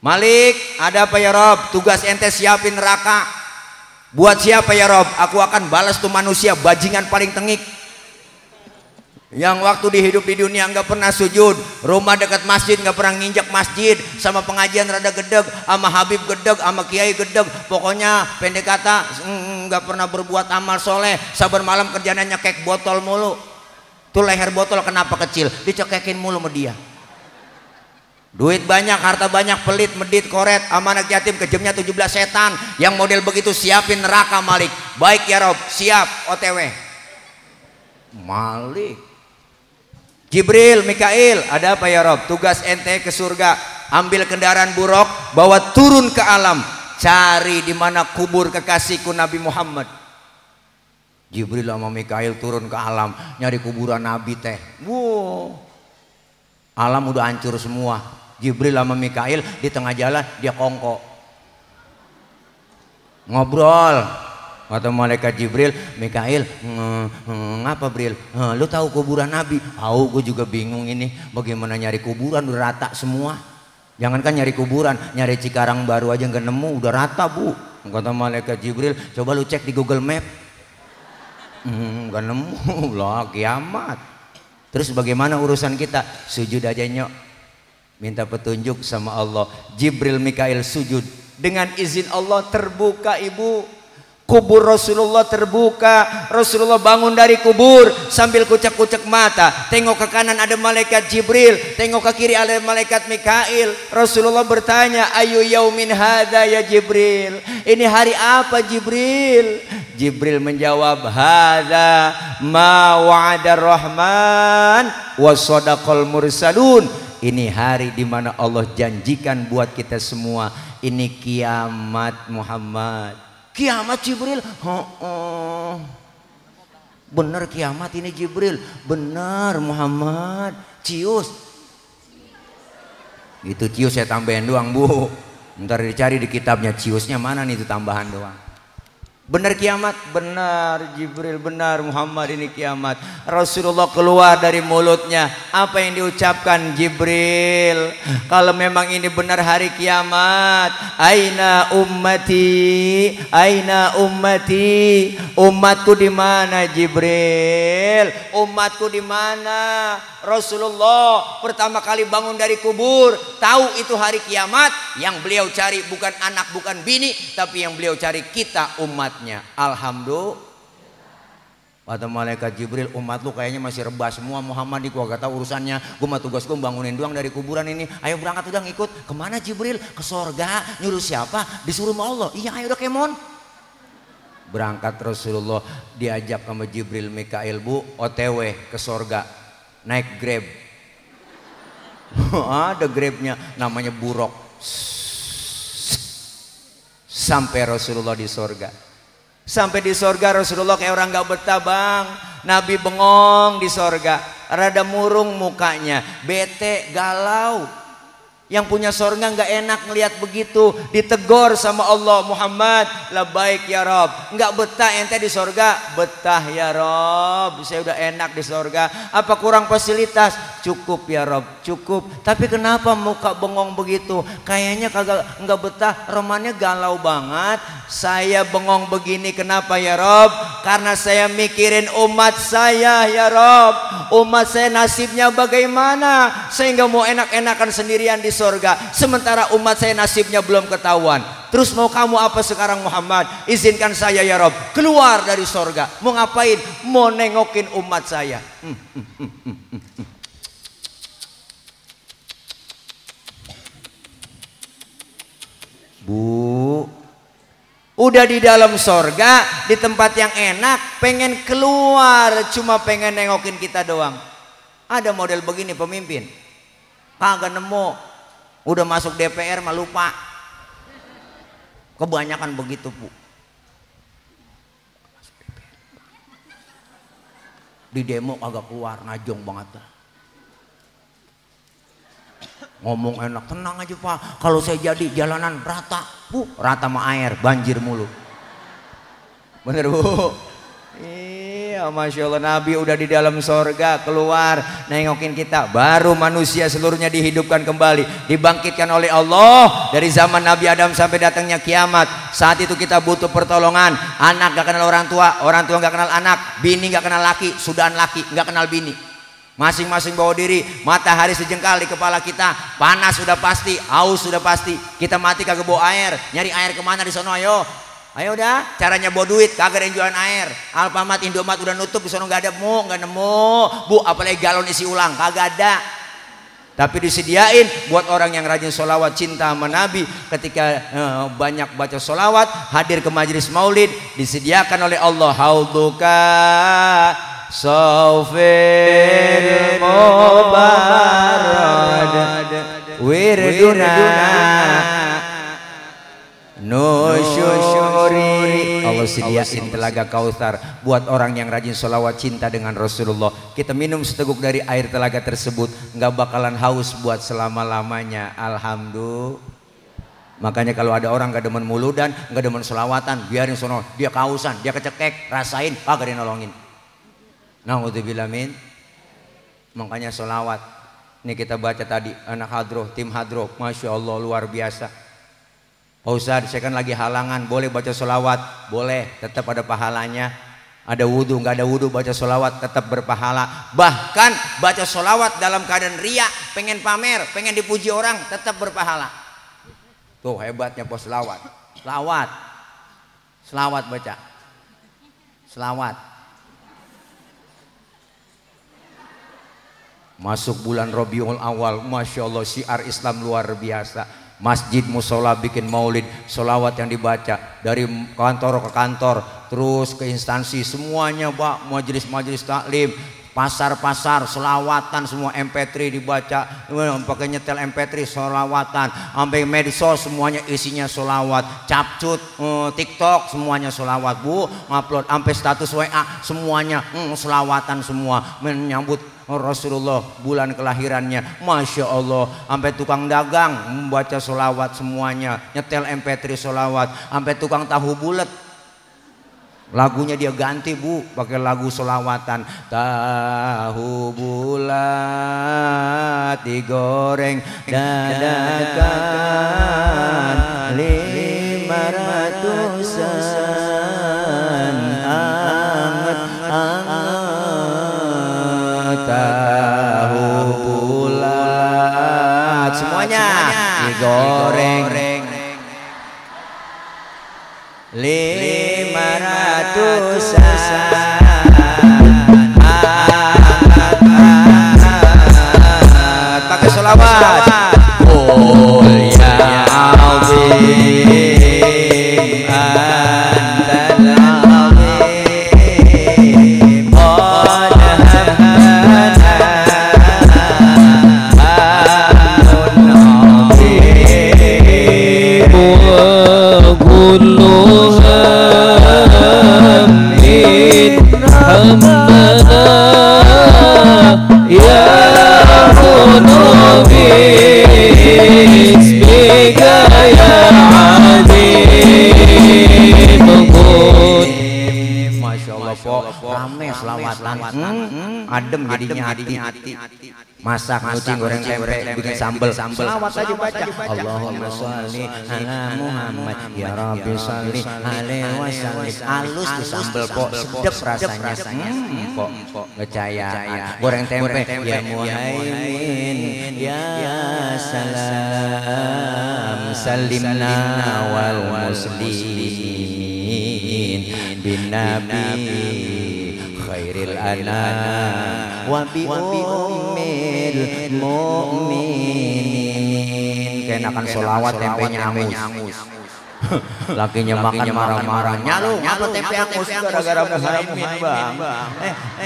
Malik, ada apa ya Rob? Tugas ente siapin neraka. Buat siapa ya Rob? Aku akan balas tuh manusia bajingan paling tengik, yang waktu dihidup di dunia nggak pernah sujud, rumah dekat masjid nggak pernah nginjak masjid, sama pengajian rada gedeg, sama Habib gedeg, sama Kiai gedeg, pokoknya pendek kata nggak pernah berbuat amal soleh. Sabar malam kerjanya nyekek botol mulu. Tuh leher botol kenapa kecil? Dicekekin mulu sama dia. Duit banyak, harta banyak, pelit, medit, koret, sama anak yatim kejamnya 17 setan. Yang model begitu siapin neraka Malik. Baik ya Rob, siap. OTW Malik. Jibril, Mikail, ada apa ya Rob? Tugas ente ke surga, ambil kendaraan buruk, bawa turun ke alam, cari di mana kubur kekasihku Nabi Muhammad. Jibril sama Mikail turun ke alam, nyari kuburan Nabi teh. Wow, alam udah hancur semua. Jibril sama Mikail di tengah jalan, dia kongko ngobrol. Kata malaikat Jibril, Mikail, ngapa Bril? Lu tahu kuburan Nabi? Tahu, gue juga bingung ini. Bagaimana nyari kuburan, udah rata semua. Jangankan nyari kuburan, nyari Cikarang Baru aja nggak nemu, udah rata bu. Kata malaikat Jibril, coba lu cek di Google Map. Nggak nemu lah, kiamat. Terus bagaimana urusan kita? Sujud aja nyok, minta petunjuk sama Allah. Jibril Mikail sujud, dengan izin Allah terbuka ibu kubur Rasulullah, terbuka. Rasulullah bangun dari kubur sambil kucek-kucek mata, tengok ke kanan ada malaikat Jibril, tengok ke kiri ada malaikat Mikail. Rasulullah bertanya, ayu yaumin hadza ya Jibril, ini hari apa Jibril? Jibril menjawab, hadza ma wa'ada rahman wa sadaqal mursalun, ini hari di mana Allah janjikan buat kita semua, ini kiamat Muhammad. Kiamat Jibril? Bener kiamat ini Jibril? Bener Muhammad. Cius. Itu cius saya tambahin doang bu. Ntar dicari di kitabnya ciusnya mana nih, itu tambahan doang. Benar kiamat? Benar Jibril, benar Muhammad, ini kiamat. Rasulullah keluar dari mulutnya, apa yang diucapkan Jibril? Kalau memang ini benar hari kiamat, aina ummati, aina ummati, umatku di mana Jibril? Umatku di mana? Rasulullah pertama kali bangun dari kubur, tahu itu hari kiamat. Yang beliau cari bukan anak, bukan bini, tapi yang beliau cari kita umatnya. Alhamdulillah. Kata malaikat Jibril, umat lu kayaknya masih rebah semua Muhammad, gua gak tahu urusannya, gua mah tugas gua bangunin doang dari kuburan ini. Ayo berangkat udah, ngikut. Kemana Jibril? Ke sorga. Nyuruh siapa? Disuruh sama Allah. Iya ayo udah kemon. Berangkat Rasulullah, diajak sama Jibril Mikail, bu, OTW ke sorga, naik Grab. Ada Grabnya, namanya Buruk. Sampai Rasulullah di sorga. Sampai di sorga Rasulullah kayak orang gak betah bang. Nabi bengong di sorga, rada murung mukanya, bete, galau. Yang punya sorga nggak enak ngelihat begitu, ditegor sama Allah, Muhammad, labbaik ya Rob. Nggak betah ente di sorga? Betah ya Rob, saya udah enak di sorga. Apa kurang fasilitas? Cukup ya Rob, cukup. Tapi kenapa muka bengong begitu? Kayaknya kagak nggak betah, romannya galau banget. Saya bengong begini kenapa ya Rob? Karena saya mikirin umat saya ya Rob. Umat saya nasibnya bagaimana? Saya nggak mau enak-enakan sendirian di surga, sementara umat saya nasibnya belum ketahuan. Terus mau kamu apa sekarang Muhammad? Izinkan saya ya Rob keluar dari surga. Mau ngapain? Mau nengokin umat saya. Bu, udah di dalam surga, di tempat yang enak, pengen keluar, cuma pengen nengokin kita doang. Ada model begini pemimpin, kagak nemu. Udah masuk DPR mah lupa. Kebanyakan begitu bu. Di demo agak keluar, ngajong banget. Ngomong enak, tenang aja pak. Kalau saya jadi jalanan rata, bu, rata sama air, banjir mulu. Bener bu? Iya, Masya Allah, Nabi udah di dalam sorga, keluar nengokin kita. Baru manusia seluruhnya dihidupkan kembali, dibangkitkan oleh Allah. Dari zaman Nabi Adam sampai datangnya kiamat. Saat itu kita butuh pertolongan. Anak gak kenal orang tua gak kenal anak, bini gak kenal laki, sudahan laki gak kenal bini. Masing-masing bawa diri. Matahari sejengkal di kepala kita, panas sudah pasti, haus sudah pasti. Kita mati kagak bawa air, nyari air kemana di sono? Ayo dah, caranya bawa duit, kagak ada yang jualan air. Alfamart, Indomaret udah nutup, di sono nggak ada, nggak nemu. Bu, apalagi galon isi ulang, kagak ada. Tapi disediain buat orang yang rajin sholawat, cinta sama Nabi. Ketika banyak baca sholawat, hadir ke majelis maulid, disediakan oleh Allah hauduka sofir mubarad wirduna nusyuri. Allah sediain telaga Kautsar buat orang yang rajin sholawat, cinta dengan Rasulullah. Kita minum seteguk dari air telaga tersebut, nggak bakalan haus buat selama-lamanya. Alhamdulillah. Makanya kalau ada orang gak demen muludan, gak demen sholawatan, biarin sono, dia kehausan, dia kecekek, rasain, gak ada yang nolongin. Na'udzubillah min. Makanya sholawat. Ini kita baca tadi, anak hadroh, tim hadroh, Masya Allah luar biasa. Pak Ustadz, saya kan lagi halangan, boleh baca sholawat? Boleh, tetap ada pahalanya. Ada wudhu, nggak ada wudhu, baca sholawat tetap berpahala. Bahkan baca sholawat dalam keadaan ria, pengen pamer, pengen dipuji orang, tetap berpahala. Tuh hebatnya pos selawat. Selawat baca. Selawat. Masuk bulan Rabiul Awal, Masya Allah syiar Islam luar biasa. Masjid musola bikin maulid, sholawat yang dibaca dari kantor ke kantor, terus ke instansi semuanya pak, majelis-majelis taklim, pasar-pasar, sholawatan semua, MP3 dibaca, pakai nyetel MP3 sholawatan, sampai medsos semuanya isinya sholawat, capcut, TikTok semuanya sholawat bu, ngupload sampai status WA semuanya sholawatan semua, menyambut Rasulullah bulan kelahirannya, Masya Allah. Sampai tukang dagang membaca sholawat semuanya, nyetel MP3 sholawat, sampai tukang tahu bulat Lagunya dia ganti Bu, pakai lagu selawatan. Tahu bulat digoreng dadakan 500-an anget-anget. Tahu bulat semuanya digoreng 500-an pakai selawat. Qul ya azim antal azim qad hamana amrun azim wa kulluha hamdana ya bismika ya azim. Masya Allah po, rame selawatan, adem jadinya hati. Masak, nyuci, goreng tempe, bikin sambel, selawat aja baca. Allahumma sholli ala Muhammad ya Rabbi sholli alaihi wasallim. Halus tuh sambel po, sedep rasanya. Po, ngecaya. Goreng tempe ya Muhaimin ya salam salimna wal muslimin bin nabi khairil anam wa bi ummil mu'minin. Keenakan sholawat tempenya angus. Lakinya makan marah-marah. Nyalu tempe angus gara-gara Muhaimin Bang.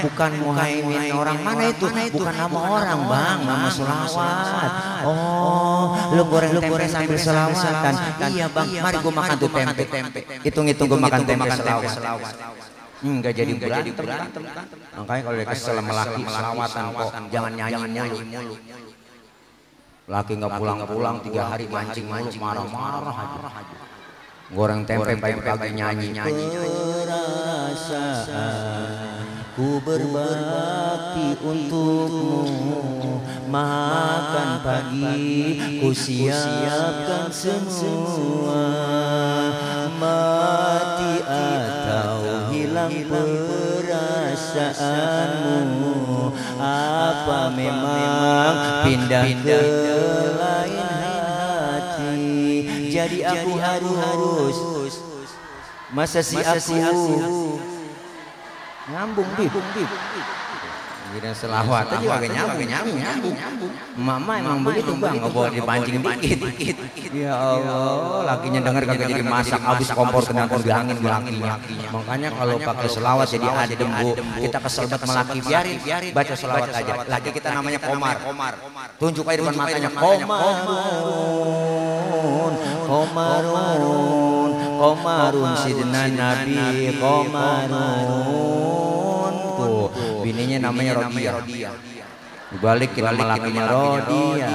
Bukan Muhaimin orang mana itu? Bukan nama orang Bang, nama sholawat. Oh, lu goreng tempe sambil sholawatan. Iya Bang, mari gua makan tuh tempe. Hitung-hitung gua makan tempe sholawat. Enggak jadi berantem. Makanya kalau dia kesel sama laki selawatan kok, jangan nyanyi mulu. Laki nggak pulang-pulang 3 hari mancing mulu, marah-marah aja. Goreng tempe pagi nyanyi. Perasaan ku berbakti untukmu, makan pagi ku siapkan semua, mati atau hilang perasaanmu, apa memang pindah ke lain hati, jadi aku harus masa si aku nyambung gini selawat tadi agak nyambung. Mama emang begitu Bang, nggak boleh dipancing dikit. Ya Allah, lakinya denger kagak jadi masak, habis kompor kena angin lakinya. Makanya kalau pakai selawat jadi adem Bu. Kita kesel banget sama laki, biarin baca selawat aja. Laki kita namanya Komar. Tunjuk air depan matanya, Komarun sidna Nabi Komarun. Tuh bininya namanya Rodia. Dibalik kita lakinya Rodia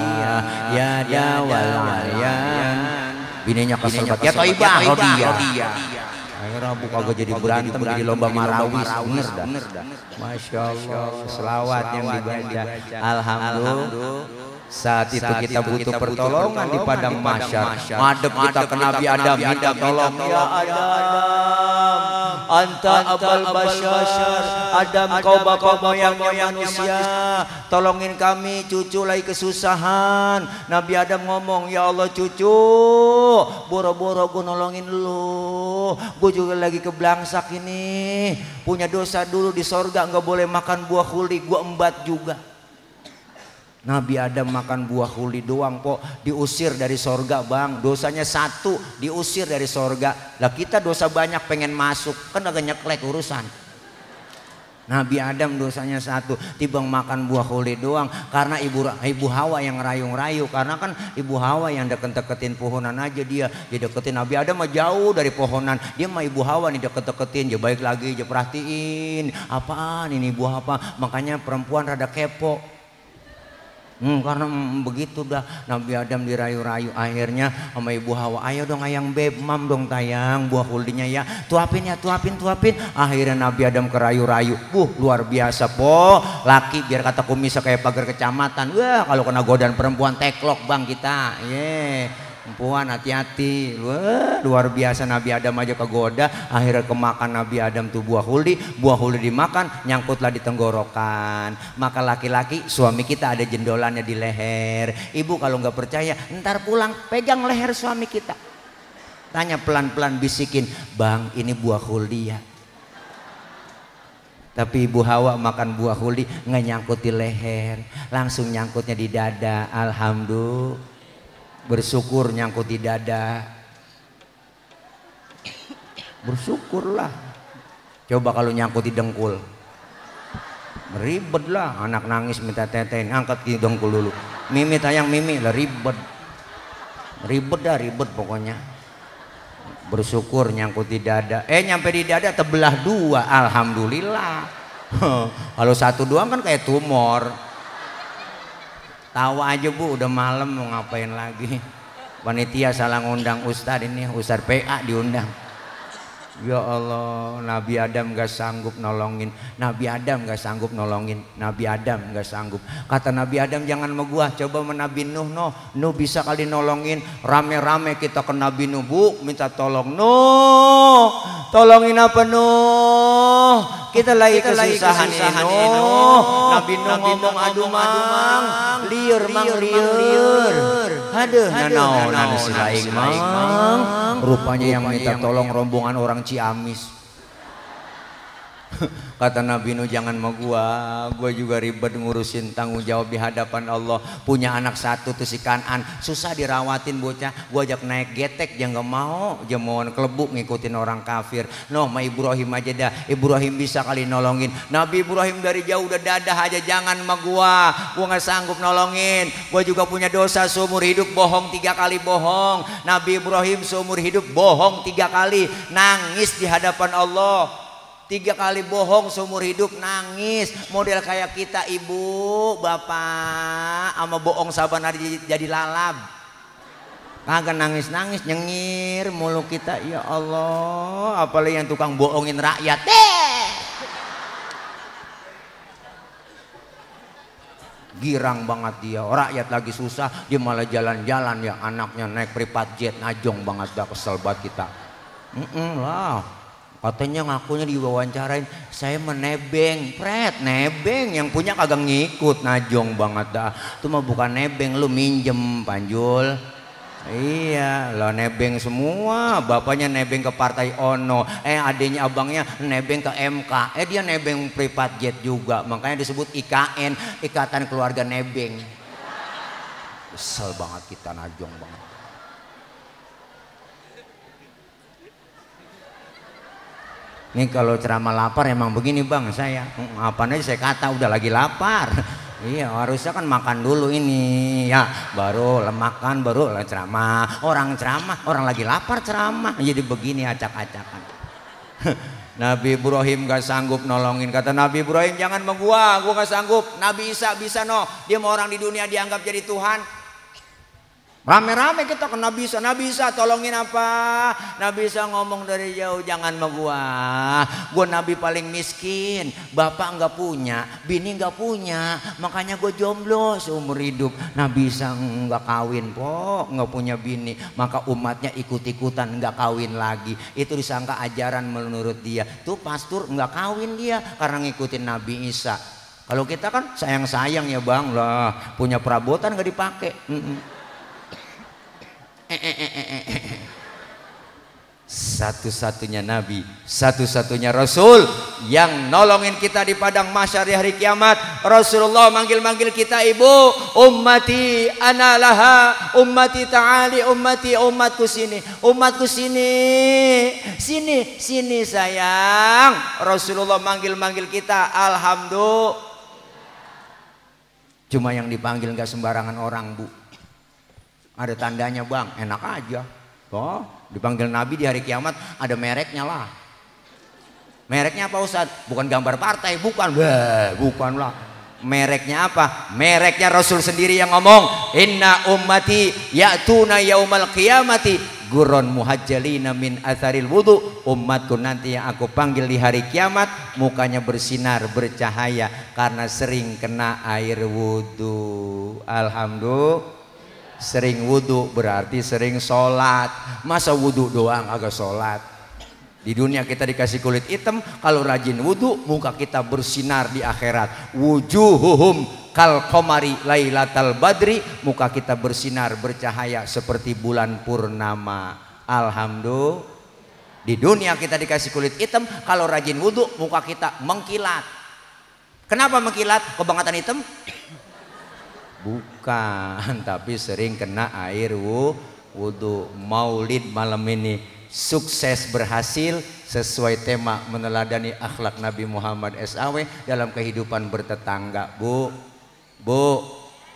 ya dawal ayan. Bininya kesel banget ya Toibah Rodia. Akhirnya Bu kagak jadi berantem, jadi lomba marawis. Bener dah. Masya Allah, selawat yang dibaca. Alhamdulillah. Saat itu kita butuh pertolongan di padang mahsyar. Madep kita ke Nabi Adam, minta tolong ya Adam, anta abal basyar. Adam kau bapak moyangnya manusia, tolongin kami, cucu lagi kesusahan. Nabi Adam ngomong, ya Allah cucu, boro-boro gue nolongin lu, gue juga lagi keblangsak ini, punya dosa dulu di sorga, nggak boleh makan buah huli, gue embat juga. Nabi Adam makan buah huli doang po, diusir dari sorga Bang. Dosanya 1, diusir dari sorga. Lah kita dosa banyak pengen masuk, kan agak nyeklek urusan. Nabi Adam dosanya 1, tibang makan buah huli doang. Karena ibu Hawa yang ngerayu-rayu. Karena kan ibu Hawa yang deket-deketin pohonan aja dia deketin. Nabi Adam mah jauh dari pohonan. Dia mah ibu Hawa nih deket-deketin. Dia baik lagi, dia perhatiin. Apaan ini buah apa? Makanya perempuan rada kepo. Karena begitu dah Nabi Adam dirayu-rayu, akhirnya sama Ibu Hawa, ayo dong ayang beb, mam dong tayang buah huldinya ya, tuapin ya, tuapin. Akhirnya Nabi Adam kerayu-rayu, luar biasa po, laki biar kata kumisnya kayak pagar kecamatan. Wah kalau kena godaan perempuan teklok bang kita, perempuan hati-hati. Wah luar biasa, Nabi Adam aja kegoda, akhirnya kemakan Nabi Adam tuh buah huldi dimakan, nyangkutlah di tenggorokan. Maka laki-laki suami kita ada jendolannya di leher. Ibu kalau nggak percaya ntar pulang pegang leher suami kita, tanya pelan-pelan, bisikin, bang ini buah huldi ya. Tapi Ibu Hawa makan buah huldi nggak nyangkut di leher, langsung nyangkutnya di dada. Alhamdulillah, bersyukur nyangkut di dada, bersyukurlah. Coba kalau nyangkut di dengkul, ribet lah, anak nangis minta tetein, angkat di dengkul dulu, mimi tayang mimi lah, ribet pokoknya. Bersyukur nyangkut di dada, nyampe di dada terbelah dua, alhamdulillah. Kalau satu doang kan kayak tumor. Tawa aja bu, udah malam mau ngapain lagi. Panitia salah ngundang Ustadz ini, Ustadz PA diundang. Ya Allah, Nabi Adam gak sanggup nolongin, Nabi Adam gak sanggup nolongin, Nabi Adam gak sanggup. Kata Nabi Adam, jangan sama gua, coba sama Nabi Nuh. Nuh bisa kali nolongin. Rame-rame kita ke Nabi Nuh, bu minta tolong. Nuh tolongin apa Nuh, kita lagi kesusahan ini Nuh. Nabi Nuh ngomong, aduh mang liur. Aduh nanaonan si laing mang. Rupanya yang minta tolong rombongan orang Ciamis. Kata Nabi Nuh, jangan sama gua juga ribet ngurusin tanggung jawab di hadapan Allah. Punya anak satu tuh si Kanan, susah dirawatin bocah. Gua ajak naik getek, dia nggak mau, dia mau kelebuk ngikutin orang kafir. Ma Ibrahim aja dah, Ibrahim bisa kali nolongin. Nabi Ibrahim dari jauh udah dadah aja, jangan sama gua nggak sanggup nolongin. Gua juga punya dosa seumur hidup, bohong 3 kali bohong. Nabi Ibrahim seumur hidup bohong 3 kali, nangis di hadapan Allah. 3 kali bohong seumur hidup, nangis. Model kayak kita ibu bapak sama bohong saban hari jadi lalab, kagak nangis nyengir mulu kita. Ya Allah, apalagi yang tukang bohongin rakyat girang banget dia. Rakyat lagi susah, dia malah jalan-jalan, yang anaknya naik privat jet, najong banget dah, kesel banget kita. Lah katanya ngakunya diwawancarain, saya menebeng, nebeng, yang punya kagak ngikut, najong banget dah. Itu mah bukan nebeng, lu minjem Panjul. Iya, lo nebeng semua, bapaknya nebeng ke Partai Ono, adenya abangnya nebeng ke MK, dia nebeng privat jet juga, makanya disebut IKN, Ikatan Keluarga Nebeng. Kesel banget kita, najong banget. Nih kalau ceramah lapar emang begini bang saya, apaan aja saya kata udah lagi lapar. Iya harusnya kan makan dulu ini ya, baru makan baru ceramah. Orang lagi lapar ceramah, jadi begini acak-acakan. Nabi Ibrahim gak sanggup nolongin. Kata Nabi Ibrahim, jangan sama gua gak sanggup. Nabi Isa bisa dia mau orang di dunia dianggap jadi Tuhan. Rame-rame kita ke Nabi Isa tolongin apa? Nabi Isa ngomong dari jauh, jangan sama gua Nabi paling miskin, bapak nggak punya, bini nggak punya, makanya gue jomblo seumur hidup. Nabi Isa nggak kawin nggak punya bini, maka umatnya ikut-ikutan nggak kawin lagi. Itu disangka ajaran menurut dia. Tuh pastor nggak kawin dia karena ngikutin Nabi Isa. Kalau kita kan sayang-sayang ya bang lah, punya perabotan nggak dipakai. Satu-satunya nabi, satu-satunya rasul yang nolongin kita di padang mahsyar di hari kiamat. Rasulullah manggil-manggil kita, ibu, ummati analaha, ummati ta'ali, umatku sini, umatku sini sayang. Rasulullah manggil-manggil kita, alhamdulillah. Cuma yang dipanggil nggak sembarangan orang bu, ada tandanya bang, enak aja. Dipanggil Nabi di hari kiamat ada mereknya lah. Mereknya apa Ustadz? Bukan gambar partai, bukan lah. Mereknya apa? Mereknya Rasul sendiri yang ngomong, inna ummati ya'tuna yaumal qiyamati gurron muhajjalina min atharil wudu. Umatku nanti yang aku panggil di hari kiamat mukanya bersinar bercahaya karena sering kena air wudu. Alhamdulillah. Sering wudu berarti sering sholat. Masa wudu doang agak sholat? Di dunia kita dikasih kulit hitam, kalau rajin wudu muka kita bersinar di akhirat. Wujuhuhum kal qamari lailatal badri, muka kita bersinar bercahaya seperti bulan purnama. Alhamdulillah. Di dunia kita dikasih kulit hitam, kalau rajin wudu muka kita mengkilat. Kenapa mengkilat? Kebangetan hitam? Bukan, tapi sering kena air wudu. Maulid malam ini sukses berhasil sesuai tema meneladani akhlak Nabi Muhammad SAW dalam kehidupan bertetangga. Bu,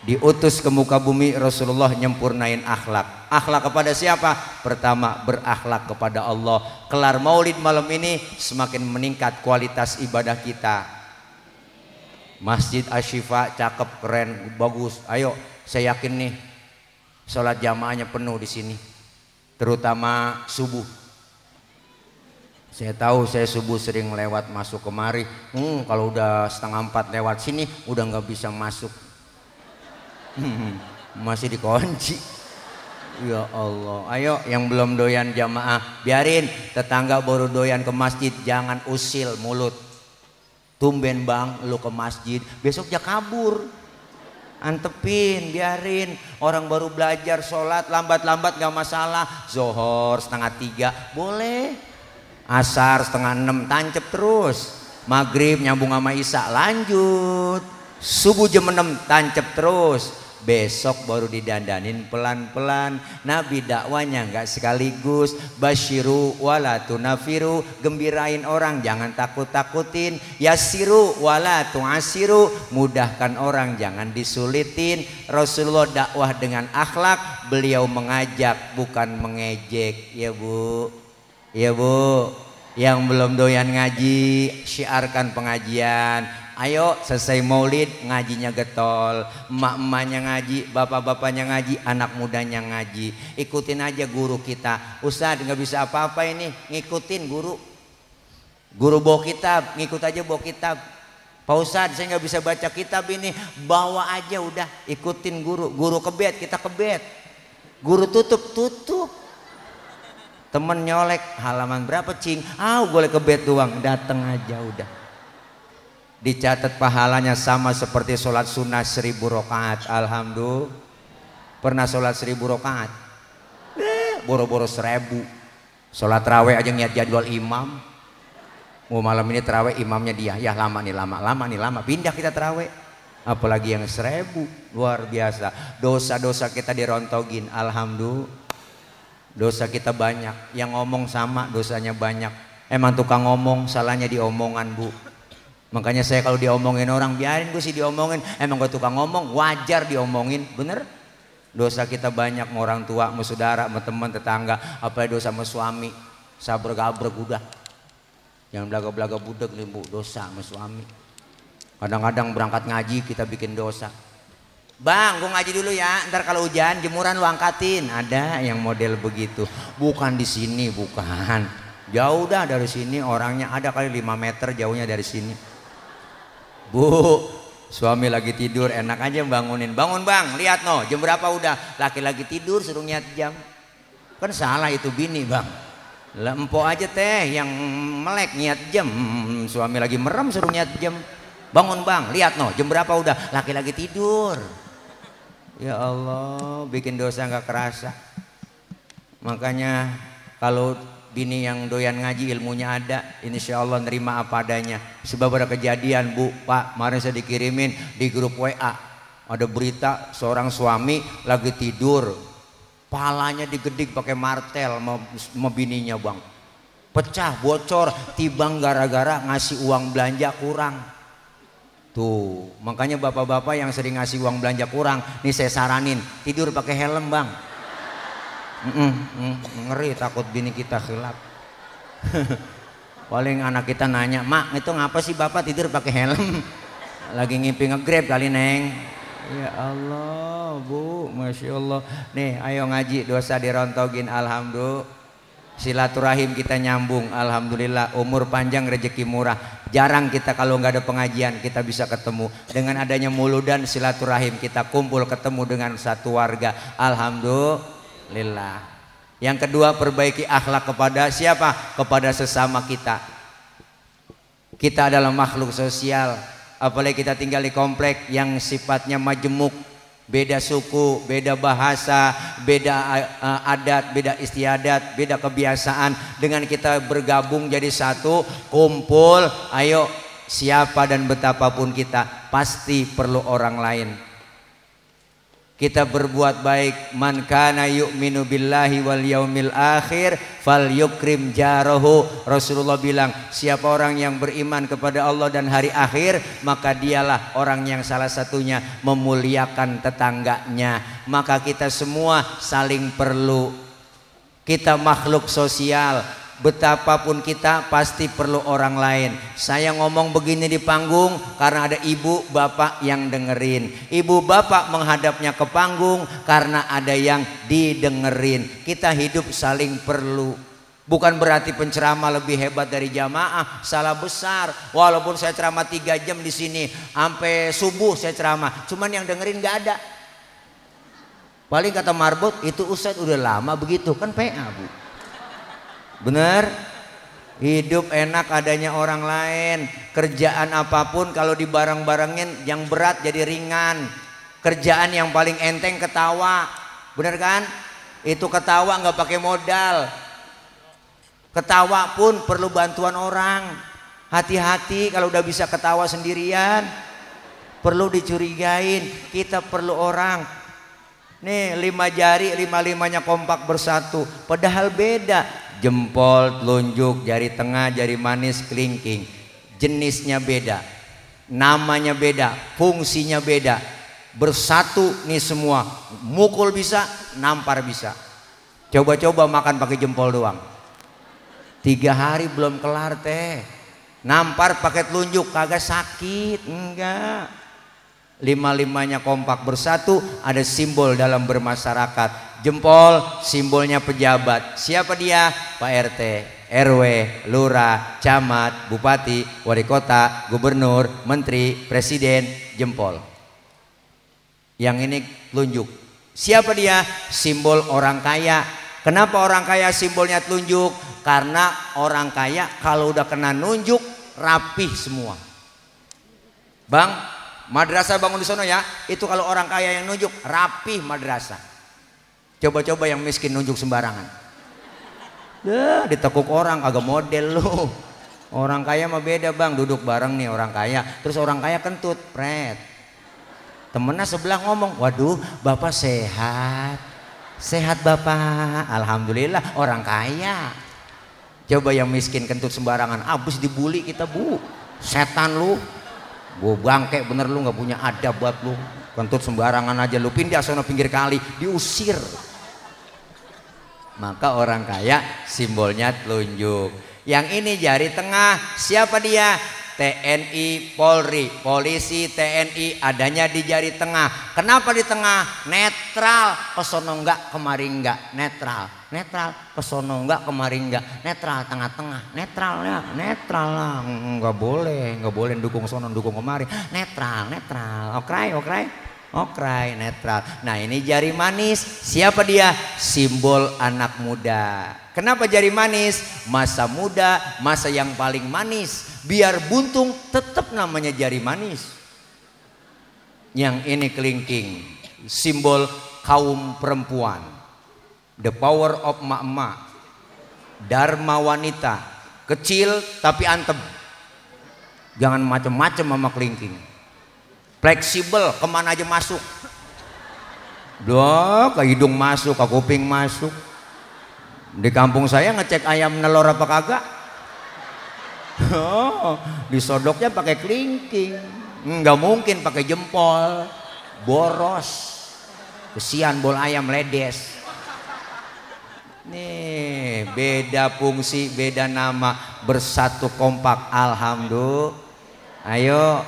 diutus ke muka bumi Rasulullah nyempurnain akhlak. Akhlak kepada siapa? Pertama, berakhlak kepada Allah. Kelar maulid malam ini semakin meningkat kualitas ibadah kita. Masjid Ashifa cakep, keren, bagus. Ayo, saya yakin nih sholat jamaahnya penuh di sini. Terutama subuh. Saya tahu saya subuh sering lewat masuk kemari. Kalau udah 3:30 lewat sini udah nggak bisa masuk. Masih dikunci. Ya Allah. Ayo yang belum doyan jamaah, biarin tetangga baru doyan ke masjid, jangan usil mulut. Tumben bang lu ke masjid, besok dia kabur. Antepin, biarin orang baru belajar sholat lambat-lambat gak masalah. Zohor 2:30 boleh, asar 5:30 tancep terus, maghrib nyambung sama isya lanjut, subuh jam 6 tancep terus. Besok baru didandanin pelan-pelan. Nabi dakwanya nggak sekaligus. Basyiru wala tunafiru, gembirain orang jangan takut-takutin. Yassiru wala tu'asiru, mudahkan orang jangan disulitin. Rasulullah dakwah dengan akhlak, beliau mengajak bukan mengejek. Ya bu, ya bu, yang belum doyan ngaji syiarkan pengajian. Ayo selesai maulid ngajinya getol, emak-emaknya ngaji, bapak-bapaknya ngaji, anak mudanya ngaji. Ikutin aja guru kita. Ustadz nggak bisa apa-apa ini, ngikutin guru. Guru bawa kitab, ngikut aja bawa kitab. Pak Ustadz saya nggak bisa baca kitab ini, bawa aja udah, ikutin guru. Guru kebet, kita kebet. Guru tutup. Temen nyolek halaman berapa cing? Boleh kebet doang, dateng aja udah. Dicatat pahalanya sama seperti sholat sunnah 1000 rakaat. Alhamdulillah. Pernah sholat 1000 rakaat? Boro-boro 1000. Sholat raweh aja niat jadwal imam. Malam ini terawih imamnya dia. Ya lama nih lama. Pindah kita terawih. Apalagi yang 1000. Luar biasa. Dosa-dosa kita dirontogin. Alhamdulillah. Dosa kita banyak. Yang ngomong sama dosanya banyak. Emang tukang ngomong salahnya di omongan bu. Makanya saya kalau diomongin orang biarin gue sih diomongin. Emang gue tukang ngomong, wajar diomongin, bener? Dosa kita banyak sama orang tua, sama saudara, sama teman, tetangga. Apalagi dosa sama suami, sabrek-gabrek udah. Yang belaga-belaga budek nih bu, dosa sama suami. Kadang-kadang berangkat ngaji kita bikin dosa. Bang, gue ngaji dulu ya. Ntar kalau hujan jemuran lu angkatin. Ada yang model begitu. Bukan di sini, bukan. Jauh dah dari sini orangnya, ada kali 5 meter jauhnya dari sini. Bu, suami lagi tidur enak aja bangunin. Bangun bang, lihat no, jam berapa udah. Laki-laki tidur suruh niat jam. Kan salah itu bini bang. Lah empok aja teh yang melek niat jam. Suami lagi merem suruh niat jam. Bangun bang, lihat no, jam berapa udah. Laki-laki tidur. Ya Allah, bikin dosa nggak kerasa. Makanya kalau bini yang doyan ngaji ilmunya ada, insya Allah nerima apa adanya. Sebab ada kejadian bu, pak, kemarin saya dikirimin di grup WA ada berita seorang suami lagi tidur, palanya digedik pakai martel sama bininya bang, pecah bocor, tibang gara-gara ngasih uang belanja kurang. Tuh makanya bapak-bapak yang sering ngasih uang belanja kurang, nih saya saranin tidur pakai helm bang. Ngeri takut bini kita khilaf. Paling anak kita nanya, mak itu ngapa sih bapak tidur pakai helm? Lagi ngimpi nge-grab kali Neng. Ya Allah Bu, Masya Allah. Nih ayo ngaji dosa dirontogin, alhamdulillah. Silaturahim kita nyambung, alhamdulillah. Umur panjang rezeki murah. Jarang kita kalau nggak ada pengajian kita bisa ketemu. Dengan adanya muludan silaturahim kita kumpul ketemu dengan satu warga, alhamdulillah. Yang kedua, perbaiki akhlak kepada siapa? Kepada sesama kita. Kita adalah makhluk sosial. Apalagi kita tinggal di komplek yang sifatnya majemuk, beda suku, beda bahasa, beda adat, beda istiadat, beda kebiasaan. Dengan kita bergabung jadi satu, kumpul, ayo siapa dan betapapun kita pasti perlu orang lain. Kita berbuat baik, man kana yu'minu billahi wal yaumil akhir falyukrim jarahu. Rasulullah bilang, siapa orang yang beriman kepada Allah dan hari akhir, maka dialah orang yang salah satunya memuliakan tetangganya. Maka kita semua saling perlu. Kita makhluk sosial, betapapun kita pasti perlu orang lain. Saya ngomong begini di panggung karena ada ibu bapak yang dengerin. Ibu bapak menghadapnya ke panggung karena ada yang didengerin. Kita hidup saling perlu. Bukan berarti penceramah lebih hebat dari jamaah, salah besar. Walaupun saya ceramah 3 jam di sini, sampai subuh saya ceramah, cuman yang dengerin nggak ada. Paling kata marbot, itu Ustadz udah lama begitu, kan PA Bu. Bener, hidup enak adanya orang lain. Kerjaan apapun kalau dibareng-barengin yang berat jadi ringan. Kerjaan yang paling enteng ketawa, bener kan? Itu ketawa nggak pakai modal. Ketawa pun perlu bantuan orang. Hati-hati kalau udah bisa ketawa sendirian, perlu dicurigain. Kita perlu orang. Nih 5 jari, 5-5-nya kompak bersatu, padahal beda. Jempol, telunjuk, jari tengah, jari manis, kelingking. Jenisnya beda, namanya beda, fungsinya beda. Bersatu nih semua, mukul bisa, nampar bisa. Coba-coba makan pakai jempol doang, 3 hari belum kelar teh. Nampar pakai telunjuk kagak sakit, enggak. 5-5-nya kompak bersatu, ada simbol dalam bermasyarakat. Jempol simbolnya pejabat. Siapa dia? Pak RT, RW, lurah, camat, bupati, wali kota, gubernur, menteri, presiden. Jempol. Yang ini telunjuk. Siapa dia? Simbol orang kaya. Kenapa orang kaya simbolnya telunjuk? Karena orang kaya kalau udah kena nunjuk rapih semua. Bang, madrasah bangun di sono ya, itu kalau orang kaya yang nunjuk rapih madrasah. Coba-coba yang miskin nunjuk sembarangan, ditekuk orang kagak model lu. Orang kaya mah beda bang, duduk bareng nih orang kaya, terus orang kaya kentut, pret. Temennya sebelah ngomong, waduh bapak sehat, sehat bapak, alhamdulillah orang kaya. Coba yang miskin kentut sembarangan, abis dibully kita bu, setan lu. Gue bangke bener lu, nggak punya adab buat lu, kentut sembarangan aja lu, pindah sono pinggir kali, diusir. Maka orang kaya simbolnya telunjuk. Yang ini jari tengah, siapa dia? TNI, Polri, polisi, TNI adanya di jari tengah. Kenapa di tengah? Netral, kesono enggak, kemari enggak, netral. Netral, kesono enggak, kemari enggak, netral, tengah-tengah, netral ya, netral lah, nggak boleh dukung sono, dukung kemari, netral, netral, okrai, netral. Nah ini jari manis, siapa dia? Simbol anak muda. Kenapa jari manis? Masa muda, masa yang paling manis. Biar buntung tetap namanya jari manis. Yang ini kelingking, simbol kaum perempuan. The power of emak-emak, dharma wanita, kecil tapi antep. Jangan macem-macem sama kelingking. Fleksibel, kemana aja masuk. Ke hidung masuk, ke kuping masuk. Di kampung saya ngecek ayam nelor apa kagak. Disodoknya pakai kelingking. Nggak mungkin pakai jempol, boros. Kesian bol ayam ledes. Nih beda fungsi, beda nama, bersatu kompak, alhamdulillah. Ayo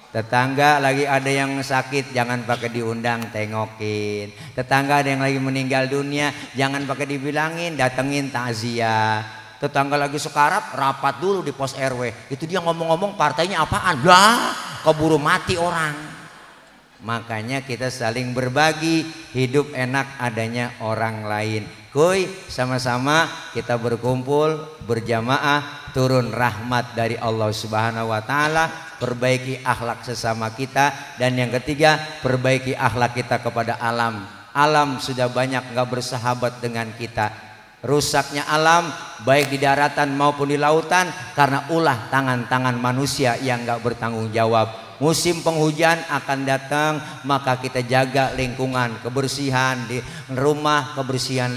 Tetangga lagi ada yang sakit, jangan pakai diundang, tengokin. Tetangga ada yang lagi meninggal dunia, jangan pakai dibilangin, datengin takziah. Tetangga lagi sekarat, rapat dulu di pos RW. Itu dia ngomong-ngomong partainya apaan? Lah, keburu mati orang. Makanya kita saling berbagi, hidup enak adanya orang lain. Kuy, sama-sama kita berkumpul, berjamaah, turun rahmat dari Allah Subhanahu wa taala, perbaiki akhlak sesama kita, dan yang ketiga, perbaiki akhlak kita kepada alam. Alam sudah banyak nggak bersahabat dengan kita. Rusaknya alam baik di daratan maupun di lautan karena ulah tangan-tangan manusia yang nggak bertanggung jawab. Musim penghujan akan datang, maka kita jaga lingkungan, kebersihan di rumah, kebersihan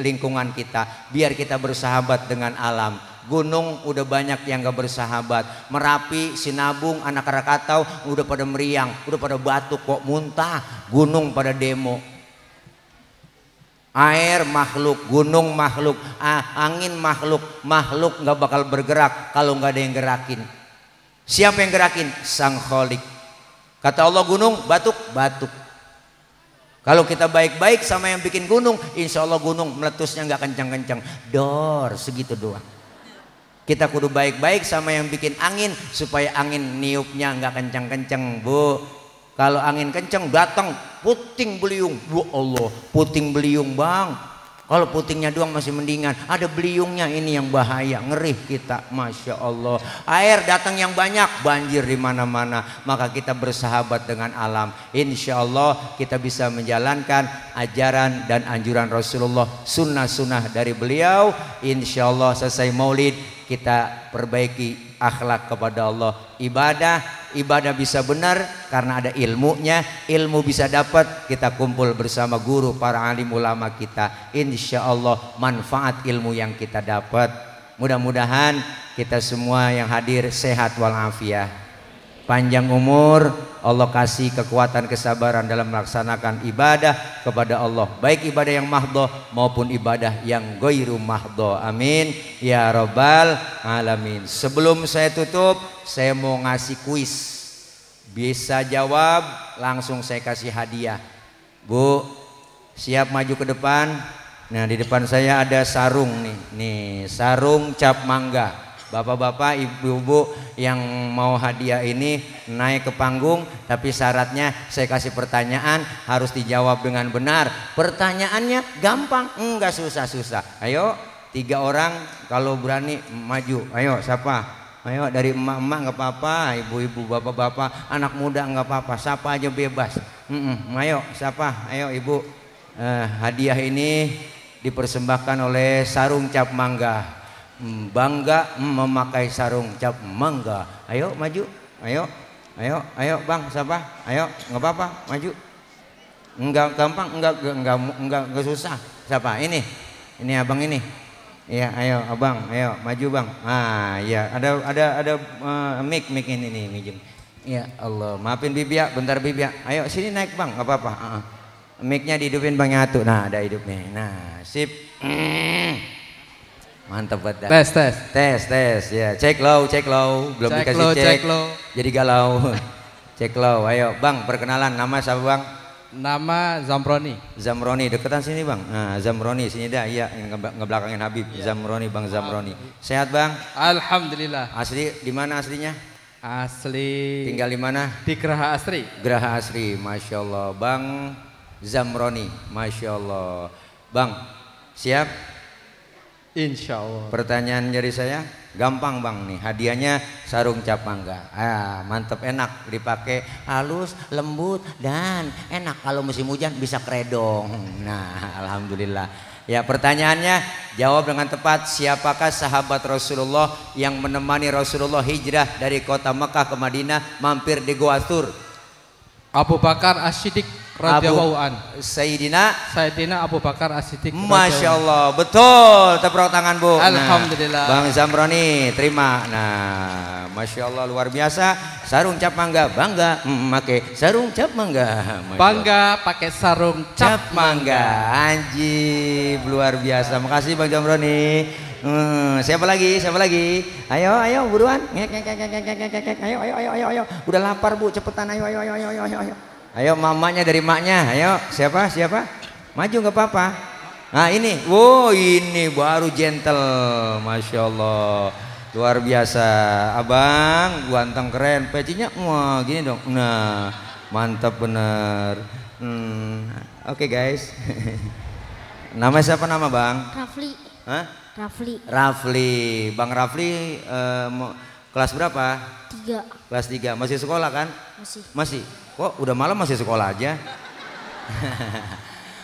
lingkungan kita, biar kita bersahabat dengan alam. Gunung udah banyak yang gak bersahabat. Merapi, Sinabung, Anak Krakatau udah pada meriang, udah pada batuk kok muntah. Gunung pada demo. Air makhluk, gunung makhluk, angin makhluk. Makhluk gak bakal bergerak kalau gak ada yang gerakin. Siapa yang gerakin? Sang Kholik. Kata Allah gunung, batuk, batuk. Kalau kita baik-baik sama yang bikin gunung, insya Allah gunung meletusnya gak kencang-kencang. Dor, segitu doang. Kita kudu baik-baik sama yang bikin angin supaya angin niupnya nggak kencang-kencang, Bu. Kalau angin kencang datang puting beliung. Bu Allah, puting beliung, Bang. Kalau putingnya doang masih mendingan, ada beliungnya ini yang bahaya, ngeri kita, Masya Allah. Air datang yang banyak, banjir di mana-mana. Maka kita bersahabat dengan alam. Insya Allah kita bisa menjalankan ajaran dan anjuran Rasulullah, sunnah-sunnah dari beliau. Insya Allah selesai maulid kita perbaiki akhlak kepada Allah. Ibadah bisa benar karena ada ilmunya. Ilmu bisa dapat kita kumpul bersama guru, para alim ulama kita. Insya Allah manfaat ilmu yang kita dapat. Mudah-mudahan kita semua yang hadir sehat walafiat, panjang umur, Allah kasih kekuatan kesabaran dalam melaksanakan ibadah kepada Allah, baik ibadah yang mahdoh maupun ibadah yang ghairu mahdoh. Amin ya rabbal alamin. Sebelum saya tutup, saya mau ngasih kuis. Bisa jawab langsung saya kasih hadiah. Bu, siap maju ke depan? Nah, di depan saya ada sarung nih sarung cap mangga. Bapak-bapak, ibu-ibu yang mau hadiah ini naik ke panggung, tapi syaratnya saya kasih pertanyaan harus dijawab dengan benar. Pertanyaannya gampang, enggak susah-susah. Ayo, 3 orang kalau berani maju. Ayo, siapa? Ayo, dari emak-emak nggak apa-apa, ibu-ibu, bapak-bapak, anak muda nggak apa-apa, siapa aja bebas. Ayo, siapa? Ayo, ibu. Hadiah ini dipersembahkan oleh sarung cap mangga. Bangga memakai sarung cap mangga. Ayo maju, ayo bang, siapa? Ayo, nggak apa-apa, maju. Enggak gampang, enggak susah. Siapa? Ini abang ini. Iya, ayo abang, ayo maju bang. Iya, ada mic ini nih, mijung. Ya Allah, maafin bibi ya, bentar bibi ya. Ayo sini naik bang, nggak apa-apa. Mic-nya dihidupin bang Nyatu. Nah, ada hidupnya. Nah, sip. Mantap banget. Tes ya. Cek low, belum dikasih cek. Jadi galau. Cek low. Ayo bang, perkenalan, nama siapa bang? Nama Zamroni, deketan sini bang. Nah, Zamroni sini dah. Iya, ngebelakangin Habib. Zamroni, bang Zamroni. Sehat bang? Alhamdulillah. Asli di mana aslinya? Asli. Tinggal di mana? Di Geraha Asri. Geraha Asri, Masya Allah. Bang Zamroni, Masya Allah. Bang, siap? Insya Allah. Pertanyaan dari saya gampang bang nih, hadiahnya sarung cap mangga. Mantep, enak dipakai, halus, lembut dan enak. Kalau musim hujan bisa kredong. Nah, alhamdulillah. Ya, pertanyaannya jawab dengan tepat. Siapakah sahabat Rasulullah yang menemani Rasulullah hijrah dari kota Mekah ke Madinah, mampir di Gua Thur? Abu Bakar As-Siddiq radhiyallahu an. Sayyidina Abu Bakar As-Siddiq. Masya Allah, betul. Tepuk tangan bu. Alhamdulillah. Bang Zamroni, terima. Nah, Masya Allah luar biasa. Sarung cap mangga, bangga pakai sarung cap mangga. Bangga pakai sarung cap mangga. Anjib, luar biasa. Makasih Bang Zamroni. Siapa lagi? Siapa lagi? Ayo, ayo buruan. Ngek, ngek, ngek, ngek, ngek, ngek, ngek. Ayo, ayo, ayo, ayo, ayo. Udah lapar Bu, cepetan. Ayo, ayo, ayo, ayo, ayo, ayo. Ayo mamanya dari maknya. Ayo, siapa? Siapa? Maju nggak apa-apa. Nah ini, wow ini baru gentle, masya Allah, luar biasa, abang, ganteng keren, pecinya, wah gini dong, nah mantap bener. Oke guys, nama siapa nama bang? Rafli. Hah? Rafli. Rafli, bang Rafli, kelas berapa? 3. Kelas 3, masih sekolah kan? Masih. Masih, kok udah malam masih sekolah aja?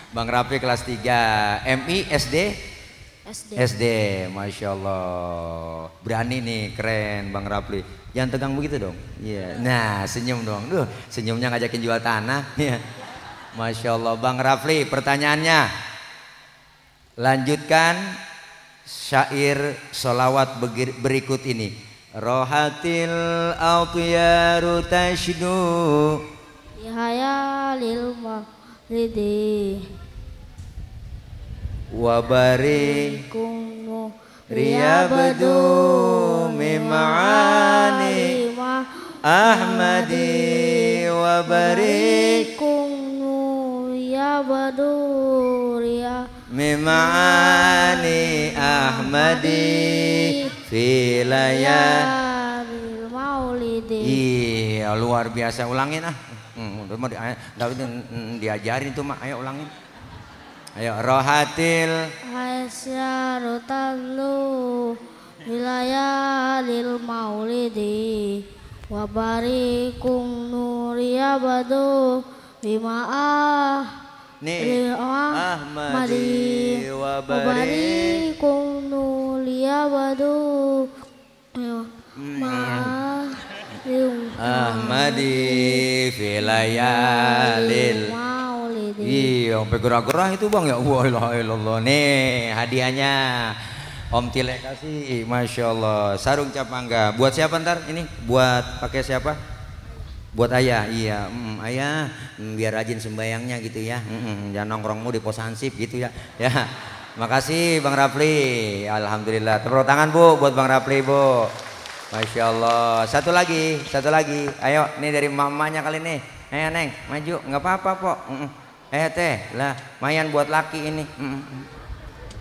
Bang Rafli kelas 3, MI SD? SD, masya Allah, berani nih, keren Bang Rafli. Jangan tegang begitu dong. Iya, nah senyum dong. Duh, senyumnya ngajakin jual tanah. Iya, masya Allah. Bang Rafli, pertanyaannya, lanjutkan syair sholawat berikut ini. Rohatil autyaru tashdu Yahayalil maulidi wabarikum riyabdu mim'ani ahmadi wabarikum riyabdu mim'ani ahmadi filayalil maulidi. Iya luar biasa, ulangin ah. Diajarin tuh mak, ayo ulangin. Ayo rohatil Hasyaru tallu wilayalil maulidi wabarikum nuriyabadu bima'ah nih ahmadi wabarikum nuriyabadu ma'ah ahmadi filayalil maulidi. Iya sampai gerah-gerah itu bang ya. Wah nih hadiahnya Om Tile kasih, masya Allah, sarung cap mangga. Buat siapa ntar ini? Buat pakai siapa? Buat ayah. Iya, ayah biar rajin sembayangnya gitu ya. Jangan nongkrongmu di pos hansip gitu ya. Ya, makasih Bang Rafli. Alhamdulillah. Tepuk tangan Bu buat Bang Rafli Bu. Masya Allah. Satu lagi. Ayo, ini dari mamanya kali nih. Ayo Neng, maju. Nggak apa-apa Pok. Teh, lah, mayan buat laki ini.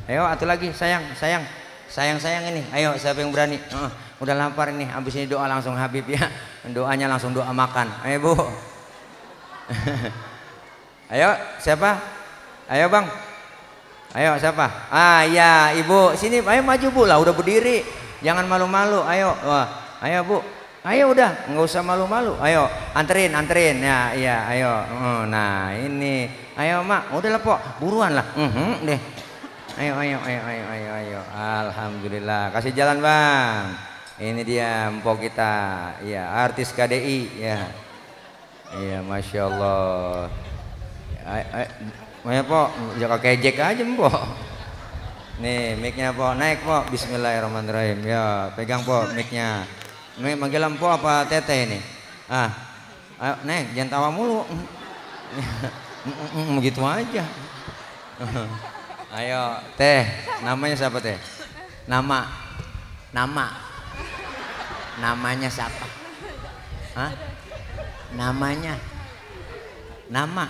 Ayo, satu lagi, sayang ini. Ayo, siapa yang berani? Udah lapar ini. Habis ini doa langsung Habib ya. Doanya langsung doa makan. Ayo Bu. Ayo, siapa? Ayo Bang. Ayo siapa? Ah ya Ibu. Sini, ayo maju Bu lah. Udah berdiri. Jangan malu-malu. Ayo, wah, ayo Bu. Ayo udah, nggak usah malu-malu. Ayo, anterin ya, iya, ayo. Nah ini, ayo Mak, udahlah Pok, buruan lah. Deh. Ayo. Alhamdulillah, kasih jalan Bang. Ini dia Mpok kita, ya artis KDI, ya. Iya, masya Allah. Ayo Pok, jaga kejek aja Mpok. Nih mic-nya Pok, naik Pok. Bismillahirrahmanirrahim. Ya, pegang Pok mic-nya. Manggil Mpok apa Teteh ini? Ayo Neng, jangan tawa mulu. Begitu aja. Ayo Teh, namanya siapa Teh? Namanya siapa? Hah? Nama.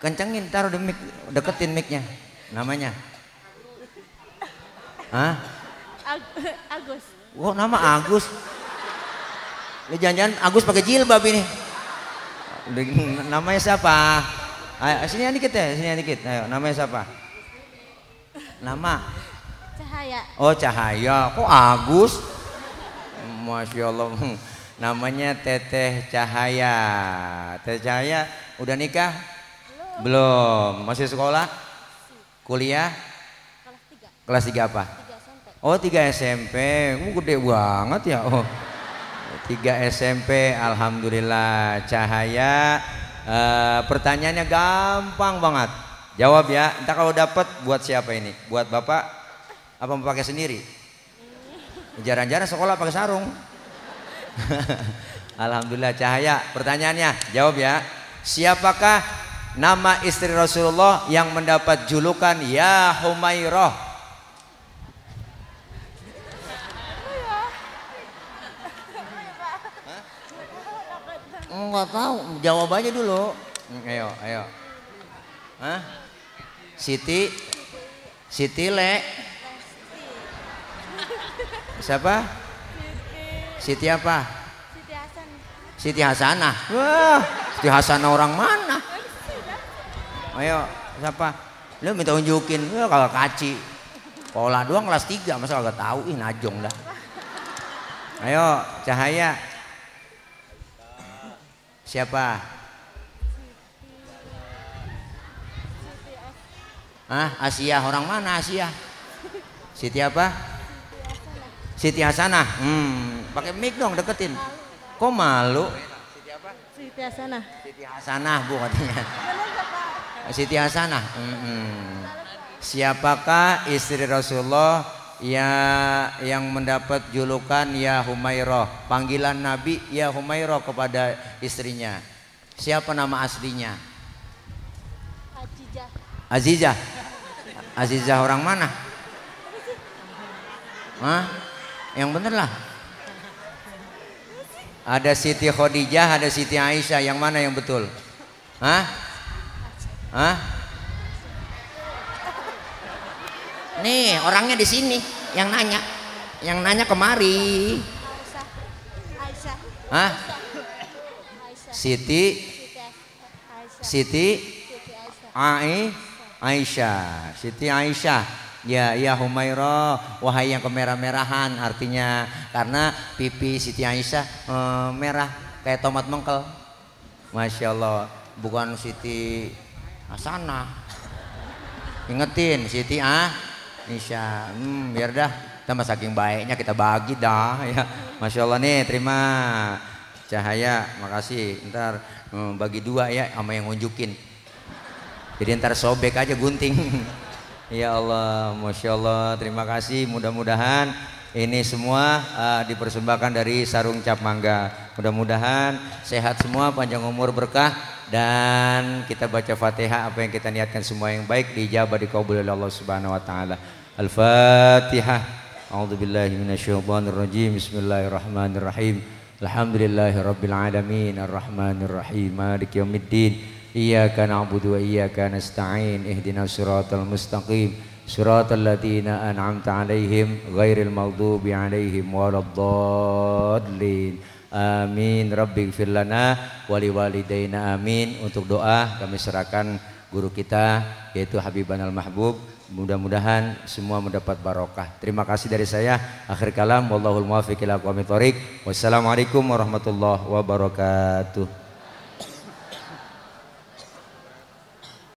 Kencengin, taruh di mic, deketin mic-nya. Namanya? Hah? Agus. Wow, nama Agus. Ini jangan-jangan Agus pakai jilbab ini. Namanya siapa? Ayo, sini dikit ya, sini dikit. Ayo, namanya siapa? Nama? Cahaya. Oh, Cahaya. Kok Agus? Masya Allah. Namanya Teteh Cahaya. Teteh Cahaya udah nikah? Belum. Masih sekolah? Kuliah? Kelas 3 apa? 3 SMP. Oh 3 SMP, gede banget ya. Oh 3 SMP, alhamdulillah. Cahaya, pertanyaannya gampang banget. Jawab ya. Entah kalau dapat buat siapa ini? Buat bapak? Apa mau pakai sendiri? Jarang-jarang sekolah pakai sarung. Alhamdulillah. Cahaya, pertanyaannya jawab ya. Siapakah nama istri Rasulullah yang mendapat julukan Ya Humairah? Enggak tahu, jawab aja dulu. Ayo, ayo. Hah? Siti Le. Siapa? Siti apa? Siti Hasan. Siti Hasanah. Wah, Siti Hasanah orang mana? Ayo, siapa? Lu minta unjukin, kalau kaci. Sekolah doang kelas 3, masa kagak tahu? Ih, najong dah. Ayo, Cahaya. Siapa? Asia, orang mana Asia? Siti apa? Siti Hasanah. Pakai mic dong, deketin. Kok malu? Siti apa? Siti Hasanah. Siti Hasanah bu katanya. Siti Hasanah. Siapakah istri Rasulullah yang mendapat julukan Ya Humairah? Panggilan Nabi Ya Humairah kepada istrinya. Siapa nama aslinya? Azizah. Azizah orang mana? Yang bener lah. Ada Siti Khadijah, ada Siti Aisyah. Yang mana yang betul? Nih orangnya di sini yang nanya. Yang nanya kemari. Aisyah. Siti Aisyah. Siti Aisyah. Ya Humairah, wahai yang kemerah-merahan, artinya karena pipi Siti Aisyah merah kayak tomat mengkel. Masya Allah, bukan Siti Hasanah. Ingetin Siti Aisyah. Biar dah, tambah saking baiknya kita bagi dah ya. Masya Allah nih, terima Cahaya, makasih. Ntar bagi 2 ya sama yang ngunjukin. Jadi ntar sobek aja gunting. Ya Allah, Masya Allah, terima kasih. Mudah-mudahan ini semua dipersembahkan dari Sarung Cap Mangga. Mudah-mudahan sehat semua, panjang umur, berkah, dan kita baca Fatihah. Apa yang kita niatkan semua yang baik dijabah, dikabul oleh Allah Subhanahu wa taala. Al-Fatihah. A'udzubillahi minasyaitonirrajim. Bismillahirrahmanirrahim. Alhamdulillahirabbil alamin, arrahmanirrahim, maliki yaumiddin. Iyyaka na'budu wa iyyaka nasta'in. Ihdinas siratal mustaqim. Siratal ladzina an'amta 'alaihim ghairil maghdubi 'alaihim waladdallin. Amin. Rabbighfir lana wa liwalidayna. Amin. Untuk doa kami serahkan guru kita yaitu Habiban Al-Mahbub. Mudah-mudahan semua mendapat barokah. Terima kasih dari saya. Akhir kalam, wallahul muwaffiq ila aqwamit thoriq. Wassalamualaikum warahmatullahi wabarakatuh.